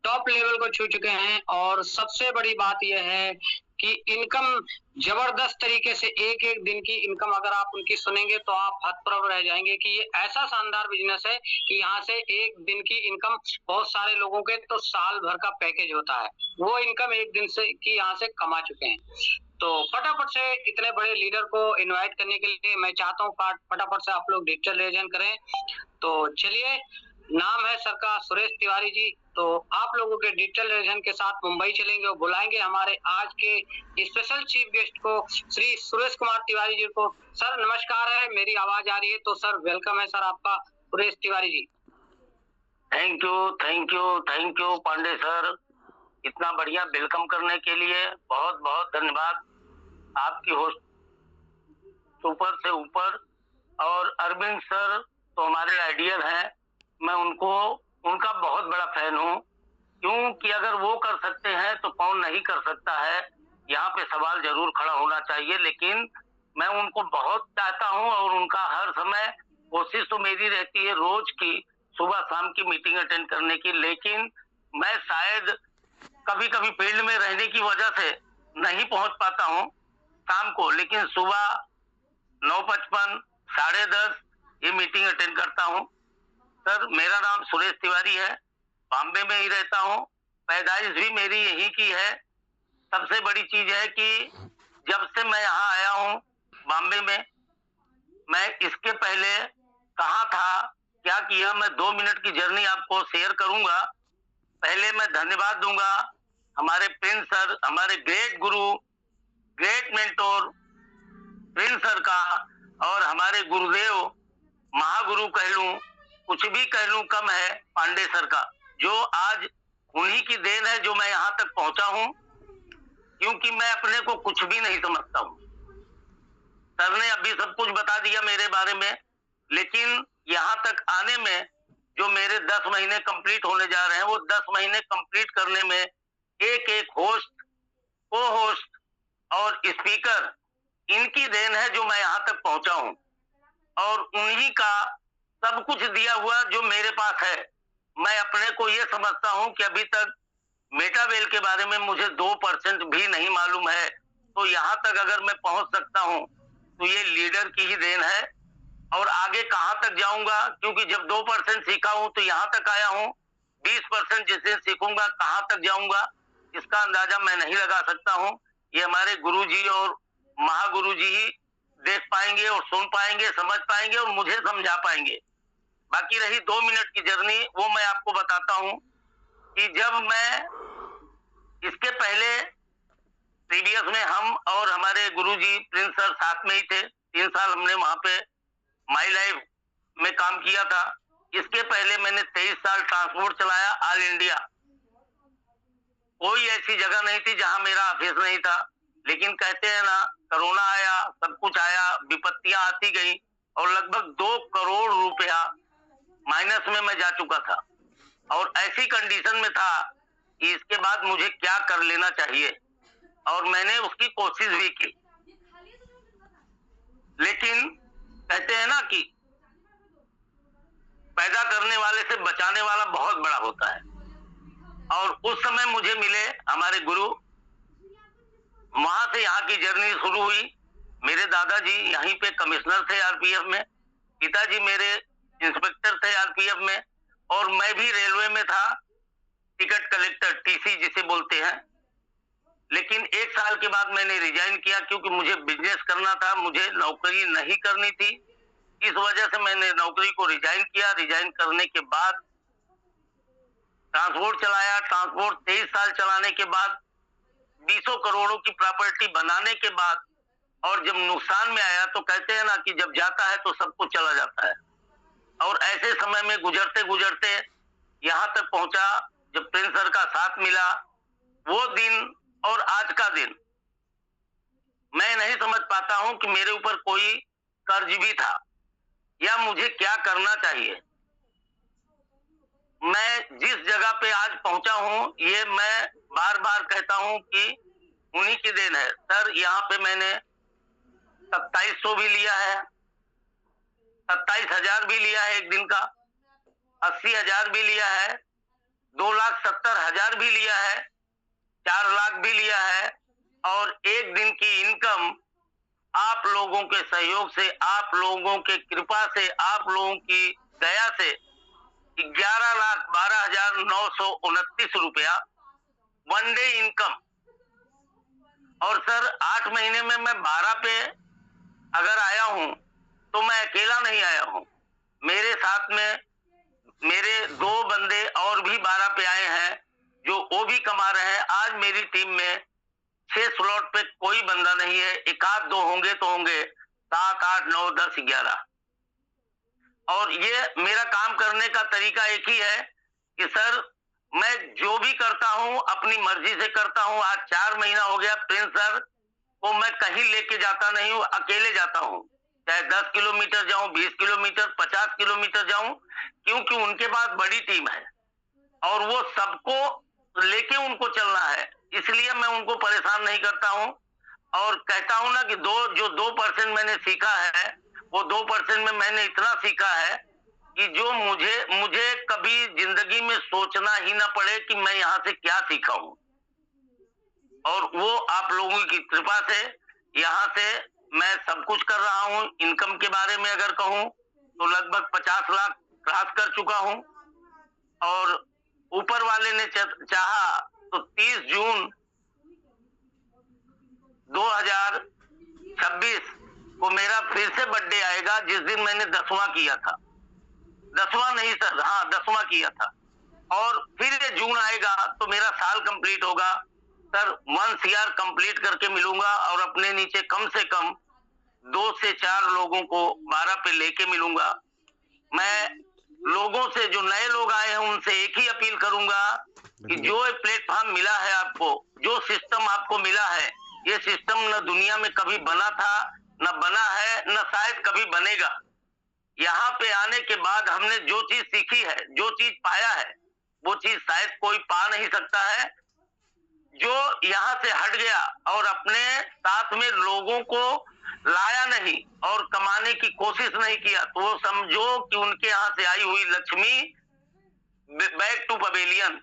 टॉप लेवल को छू चुके हैं। और सबसे बड़ी बात यह है कि इनकम जबरदस्त तरीके से एक एक दिन की इनकम अगर आप उनकी सुनेंगे तो आप हतप्रभ रह जाएंगे कि ये ऐसा शानदार बिजनेस है कि यहाँ से एक दिन की इनकम बहुत सारे लोगों के तो साल भर का पैकेज होता है, वो इनकम एक दिन से की यहाँ से कमा चुके हैं। तो फटाफट से इतने बड़े लीडर को इनवाइट करने के लिए मैं चाहता हूँ फटाफट से आप लोग डिजिटल लेजन करें। तो चलिए, नाम है सर का सुरेश तिवारी जी। तो आप लोगों के डिजिटल लेजन के साथ मुंबई चलेंगे और बुलाएंगे हमारे आज के स्पेशल चीफ गेस्ट को श्री सुरेश कुमार तिवारी जी को। सर नमस्कार है, मेरी आवाज आ रही है तो सर वेलकम है सर आपका Suresh Tiwari ji. Thank you thank you thank you Pandey sir, इतना बढ़िया वेलकम करने के लिए बहुत बहुत धन्यवाद। आपकी होस्ट ऊपर से ऊपर। और अरविंद सर तो हमारे आइडियल हैं, मैं उनका बहुत बड़ा फैन हूँ, क्योंकि अगर वो कर सकते हैं तो कौन नहीं कर सकता है। यहाँ पे सवाल जरूर खड़ा होना चाहिए, लेकिन मैं उनको बहुत चाहता हूँ और उनका हर समय कोशिश तो मेरी रहती है रोज की सुबह शाम की मीटिंग अटेंड करने की, लेकिन मैं शायद कभी कभी फील्ड में रहने की वजह से नहीं पहुंच पाता हूं शाम को, लेकिन सुबह 9:55 10:30 ये मीटिंग अटेंड करता हूं। सर मेरा नाम सुरेश तिवारी है, बॉम्बे में ही रहता हूं, पैदाइश भी मेरी यहीं की है। सबसे बड़ी चीज है कि जब से मैं यहाँ आया हूँ बॉम्बे में, मैं इसके पहले कहाँ था क्या किया, मैं 2 मिनट की जर्नी आपको शेयर करूंगा। पहले मैं धन्यवाद दूंगा हमारे प्रिंस सर, हमारे ग्रेट गुरु, ग्रेट मेंटोर प्रिंस सर का, और हमारे गुरुदेव महागुरु कह लूं, कुछ भी कह लूं कम है, पांडे सर का, जो आज उन्हीं की देन है जो मैं यहाँ तक पहुंचा हूं, क्योंकि मैं अपने को कुछ भी नहीं समझता हूं। सर ने अभी सब कुछ बता दिया मेरे बारे में, लेकिन यहाँ तक आने में जो मेरे 10 महीने कंप्लीट होने जा रहे हैं, वो 10 महीने कंप्लीट करने में एक एक होस्ट, को होस्ट और स्पीकर, इनकी देन है जो मैं यहाँ तक पहुंचा हूं, और उन्हीं का सब कुछ दिया हुआ जो मेरे पास है। मैं अपने को ये समझता हूं कि अभी तक मेटावेल के बारे में मुझे 2% भी नहीं मालूम है, तो यहाँ तक अगर मैं पहुंच सकता हूं तो ये लीडर की ही देन है। और आगे कहाँ तक जाऊंगा, क्योंकि जब 2% सीखा हूं तो यहाँ तक आया हूं, 20% जिसे सीखूंगा कहाँ तक जाऊंगा इसका अंदाजा मैं नहीं लगा सकता हूं। ये हमारे गुरुजी और महागुरुजी ही देख पाएंगे और सुन पाएंगे, समझ पाएंगे और मुझे समझा पाएंगे। बाकी रही 2 मिनट की जर्नी, वो मैं आपको बताता हूं कि जब मैं इसके पहले प्रीवियस में हम और हमारे गुरुजी प्रिंस सर साथ में ही थे, 3 साल हमने वहां पे माई लाइफ में काम किया था। इसके पहले मैंने 23 साल ट्रांसपोर्ट चलाया ऑल इंडिया। कोई ऐसी जगह नहीं थी जहां मेरा ऑफिस नहीं था, लेकिन कहते हैं ना, कोरोना आया, सब कुछ आया, विपत्तियां आती गई और लगभग 2 करोड़ रुपया माइनस में मैं जा चुका था, और ऐसी कंडीशन में था कि इसके बाद मुझे क्या कर लेना चाहिए, और मैंने उसकी कोशिश भी की। लेकिन कहते हैं ना कि पैदा करने वाले से बचाने वाला बहुत बड़ा होता है, और उस समय मुझे मिले हमारे गुरु। वहां से यहाँ की जर्नी शुरू हुई। मेरे दादाजी यहीं पे कमिश्नर थे आरपीएफ में, पिताजी मेरे इंस्पेक्टर थे आरपीएफ में, और मैं भी रेलवे में था, टिकट कलेक्टर, टीसी जिसे बोलते हैं। लेकिन 1 साल के बाद मैंने रिजाइन किया, क्योंकि मुझे बिजनेस करना था, मुझे नौकरी नहीं करनी थी। इस वजह से मैंने नौकरी को रिजाइन किया। रिजाइन करने के बाद ट्रांसपोर्ट चलाया। ट्रांसपोर्ट 23 साल चलाने के बाद 20 करोड़ों की प्रॉपर्टी बनाने के बाद और जब नुकसान में आया तो कहते हैं ना कि जब जाता है तो सब कुछ चला जाता है। और ऐसे समय में गुजरते गुजरते यहाँ तक पहुंचा जब प्रिंस सर का साथ मिला। वो दिन और आज का दिन मैं नहीं समझ पाता हूं कि मेरे ऊपर कोई कर्ज भी था या मुझे क्या करना चाहिए। मैं जिस जगह पे आज पहुंचा हूं ये मैं बार बार कहता हूं कि उन्हीं की देन है। सर यहाँ पे मैंने 2700 भी लिया है, 27,000 भी लिया है एक दिन का, 80,000 भी लिया है, 2,70,000 भी लिया है, 4 लाख भी लिया है। और एक दिन की इनकम आप लोगों के सहयोग से, आप लोगों के कृपा से, आप लोगों की दया से 11,12,929 रुपया वन डे इनकम। और सर 8 महीने में मैं 12 पे अगर आया हूं तो मैं अकेला नहीं आया हूं, मेरे साथ में मेरे 2 बंदे और भी 12 पे आए हैं जो वो भी कमा रहे हैं। आज मेरी टीम में 6 स्लॉट पे कोई बंदा नहीं है, 1-2 होंगे तो होंगे, 7, 8, 9, 10, 11। और ये मेरा काम करने का तरीका एक ही है कि सर मैं जो भी करता हूं अपनी मर्जी से करता हूं। आज 4 महीना हो गया प्रिंस सर को मैं कहीं लेके जाता नहीं हूं, अकेले जाता हूं, चाहे 10 किलोमीटर जाऊं, 20 किलोमीटर, 50 किलोमीटर जाऊं, क्योंकि उनके पास बड़ी टीम है और वो सबको लेके उनको चलना है। इसलिए मैं उनको परेशान नहीं करता हूं और कहता हूं ना कि 2% मैंने सीखा है, वो 2% में मैंने इतना सीखा है कि जो मुझे कभी जिंदगी में सोचना ही ना पड़े कि मैं यहाँ से क्या सीखा हूं। और वो आप लोगों की कृपा से यहाँ से मैं सब कुछ कर रहा हूं। इनकम के बारे में अगर कहूं तो लगभग 50 लाख क्रॉस कर चुका हूं और ऊपर वाले ने चाहा तो 30 जून 2026 को मेरा फिर से बर्थडे आएगा, जिस दिन मैंने 10वां किया था। 10वां नहीं सर, हाँ 10वां किया था। और फिर ये जून आएगा तो मेरा साल कंप्लीट होगा। सर 1 CR कंप्लीट करके मिलूंगा और अपने नीचे कम से कम 2 से 4 लोगों को 12 पे लेके मिलूंगा। मैं लोगों से, जो नए लोग आए हैं उनसे एक ही अपील करूंगा कि जो प्लेटफॉर्म मिला है आपको, जो सिस्टम आपको मिला है, ये सिस्टम न दुनिया में कभी बना था, न बना है, न शायद कभी बनेगा। यहाँ पे आने के बाद हमने जो चीज सीखी है, जो चीज पाया है, वो चीज शायद कोई पा नहीं सकता है। जो यहाँ से हट गया और अपने साथ में लोगों को लाया नहीं और कमाने की कोशिश नहीं किया, तो वो समझो कि उनके यहाँ से आई हुई लक्ष्मी बैक टू पवेलियन।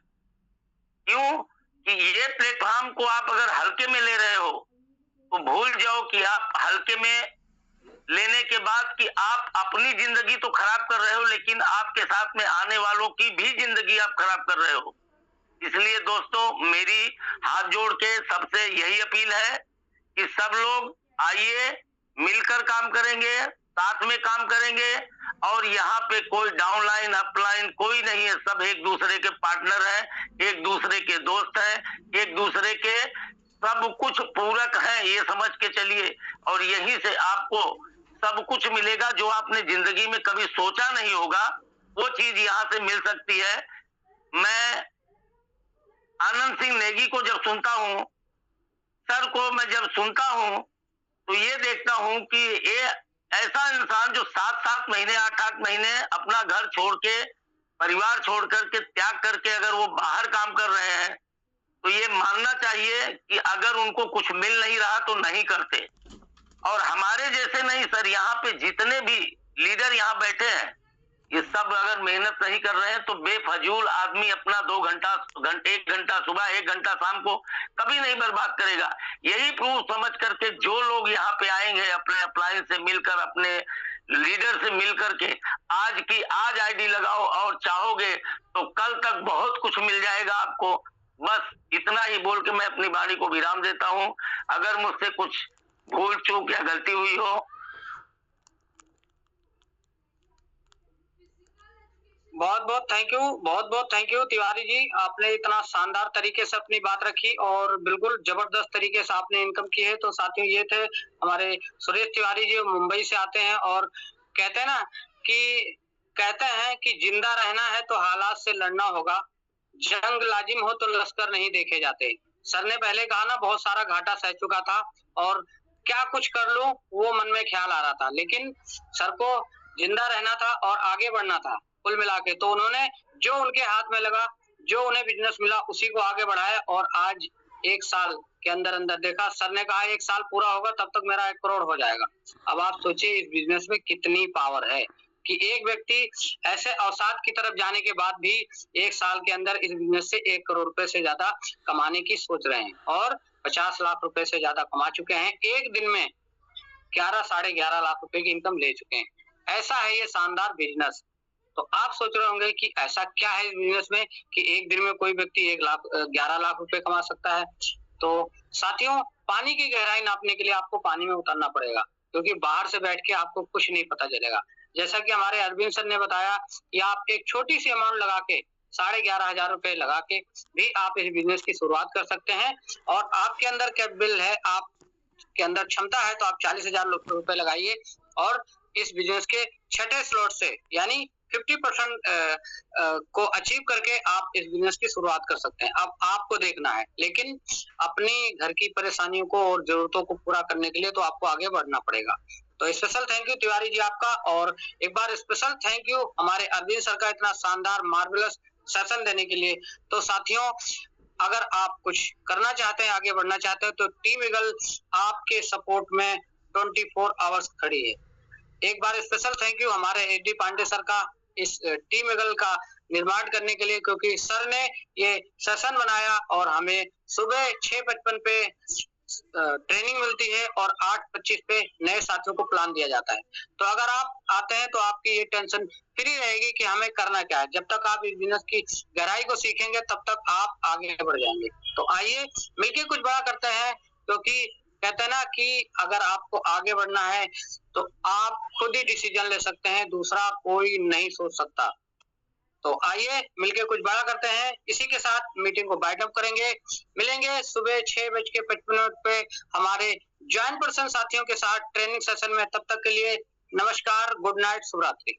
क्यों कि ये प्लेटफॉर्म को आप अगर हल्के में ले रहे हो तो भूल जाओ कि आप हल्के में लेने के बाद कि आप अपनी जिंदगी तो खराब कर रहे हो, लेकिन आपके साथ में आने वालों की भी जिंदगी आप खराब कर रहे हो। इसलिए दोस्तों मेरी हाथ जोड़ के सबसे यही अपील है कि सब लोग आइए, मिलकर काम करेंगे, साथ में काम करेंगे और यहाँ पे कोई डाउनलाइन अपलाइन कोई नहीं है। सब एक दूसरे के पार्टनर हैं, एक दूसरे के दोस्त हैं, एक दूसरे के सब कुछ पूरक हैं, ये समझ के चलिए। और यहीं से आपको सब कुछ मिलेगा जो आपने जिंदगी में कभी सोचा नहीं होगा, वो चीज यहाँ से मिल सकती है। मैं आनंद सिंह नेगी को जब सुनता हूँ, सर को मैं जब सुनता हूँ तो ये देखता हूँ कि ये ऐसा इंसान जो 7-7 महीने 8-8 महीने अपना घर छोड़ के, परिवार छोड़ करके, त्याग करके अगर वो बाहर काम कर रहे हैं तो ये मानना चाहिए कि अगर उनको कुछ मिल नहीं रहा तो नहीं करते। और हमारे जैसे नहीं सर, यहाँ पे जितने भी लीडर यहाँ बैठे हैं ये सब अगर मेहनत नहीं कर रहे हैं तो बेफजूल आदमी अपना 1 घंटा सुबह 1 घंटा शाम को कभी नहीं बर्बाद करेगा। यही प्रूफ समझ करके जो लोग यहाँ पे आएंगे अपने अप्लायंस से मिलकर, अपने लीडर से मिलकर के आज आईडी लगाओ और चाहोगे तो कल तक बहुत कुछ मिल जाएगा आपको। बस इतना ही बोल के मैं अपनी वाणी को विराम देता हूँ। अगर मुझसे कुछ भूल चूक या गलती हुई हो। बहुत बहुत थैंक यू तिवारी जी, आपने इतना शानदार तरीके से अपनी बात रखी और बिल्कुल जबरदस्त तरीके से आपने इनकम की है। तो साथियों ये थे हमारे सुरेश तिवारी जी, मुंबई से आते हैं और कहते हैं कि जिंदा रहना है तो हालात से लड़ना होगा, जंग लाजिम हो तो लश्कर नहीं देखे जाते। सर ने पहले कहा ना, बहुत सारा घाटा सह चुका था और क्या कुछ कर लूं वो मन में ख्याल आ रहा था, लेकिन सर को जिंदा रहना था और आगे बढ़ना था कुल मिला के। तो उन्होंने जो उनके हाथ में लगा, जो उन्हें बिजनेस मिला उसी को आगे बढ़ाया और आज 1 साल के अंदर अंदर देखा, सर ने कहा 1 साल पूरा होगा तब तक मेरा 1 करोड़ हो जाएगा। अब आप सोचिए इस बिजनेस में कितनी पावर है कि एक व्यक्ति ऐसे अवसाद की तरफ जाने के बाद भी 1 साल के अंदर इस बिजनेस से 1 करोड़ रुपए से ज्यादा कमाने की सोच रहे हैं और 50 लाख रुपए से ज्यादा कमा चुके हैं। एक दिन में 11 साढ़े 11 लाख रुपए की इनकम ले चुके हैं। ऐसा है ये शानदार बिजनेस। तो आप सोच रहे होंगे कि ऐसा क्या है इस बिजनेस में कि एक दिन में कोई व्यक्ति 11 लाख रुपए कमा सकता है। तो साथियों, पानी की गहराई नापने के लिए आपको पानी में उतरना पड़ेगा, क्योंकि बाहर से बैठ के आपको कुछ नहीं पता चलेगा। जैसा कि हमारे अरविंद सर ने बताया कि आप एक छोटी सी अमाउंट लगा के 11,500 रुपए लगा के भी आप इस बिजनेस की शुरुआत कर सकते हैं और आपके अंदर कैपेबल है, आपके अंदर क्षमता है तो आप 40,000 रुपए लगाइए और इस बिजनेस के छठे स्लॉट से यानी 50% को अचीव करके आप इस बिजनेस की शुरुआत कर सकते हैं। अब आपको देखना है, लेकिन अपनी घर की परेशानियों को और जरूरतों को पूरा करने के लिए तो आपको आगे बढ़ना पड़ेगा। तो special thank you Tiwari ji आपका, और एक बार स्पेशल थैंक यू हमारे अरविंद सर का इतना शानदार मार्वेलस सेशन देने के लिए। तो साथियों, अगर आप कुछ करना चाहते हैं, आगे बढ़ना चाहते हैं, तो टीम ईगल आपके सपोर्ट में 24 आवर्स खड़ी है। एक बार स्पेशल थैंक यू हमारे एडी पांडे सर का इस टीम ईगल का निर्माण करने के लिए, क्योंकि सर ने ये सेशन बनाया और हमें सुबह 6:55 पे ट्रेनिंग मिलती है और 8:25 पे नए साथियों को प्लान दिया जाता है। तो अगर आप आते हैं तो आपकी ये टेंशन फ्री रहेगी कि हमें करना क्या है। जब तक आप इस बिजनेस की गहराई को सीखेंगे तब तक आप आगे बढ़ जाएंगे। तो आइए मिलकर कुछ बड़ा करते हैं, क्योंकि कहते हैं ना कि अगर आपको आगे बढ़ना है तो आप खुद ही डिसीजन ले सकते हैं, दूसरा कोई नहीं सोच सकता। तो आइए मिलके कुछ बड़ा करते हैं। इसी के साथ मीटिंग को बाइट अप करेंगे। मिलेंगे सुबह 6:55 पे हमारे ज्वाइन पर्सन साथियों के साथ ट्रेनिंग सेशन में। तब तक के लिए नमस्कार, गुड नाइट, शुभ रात्रि।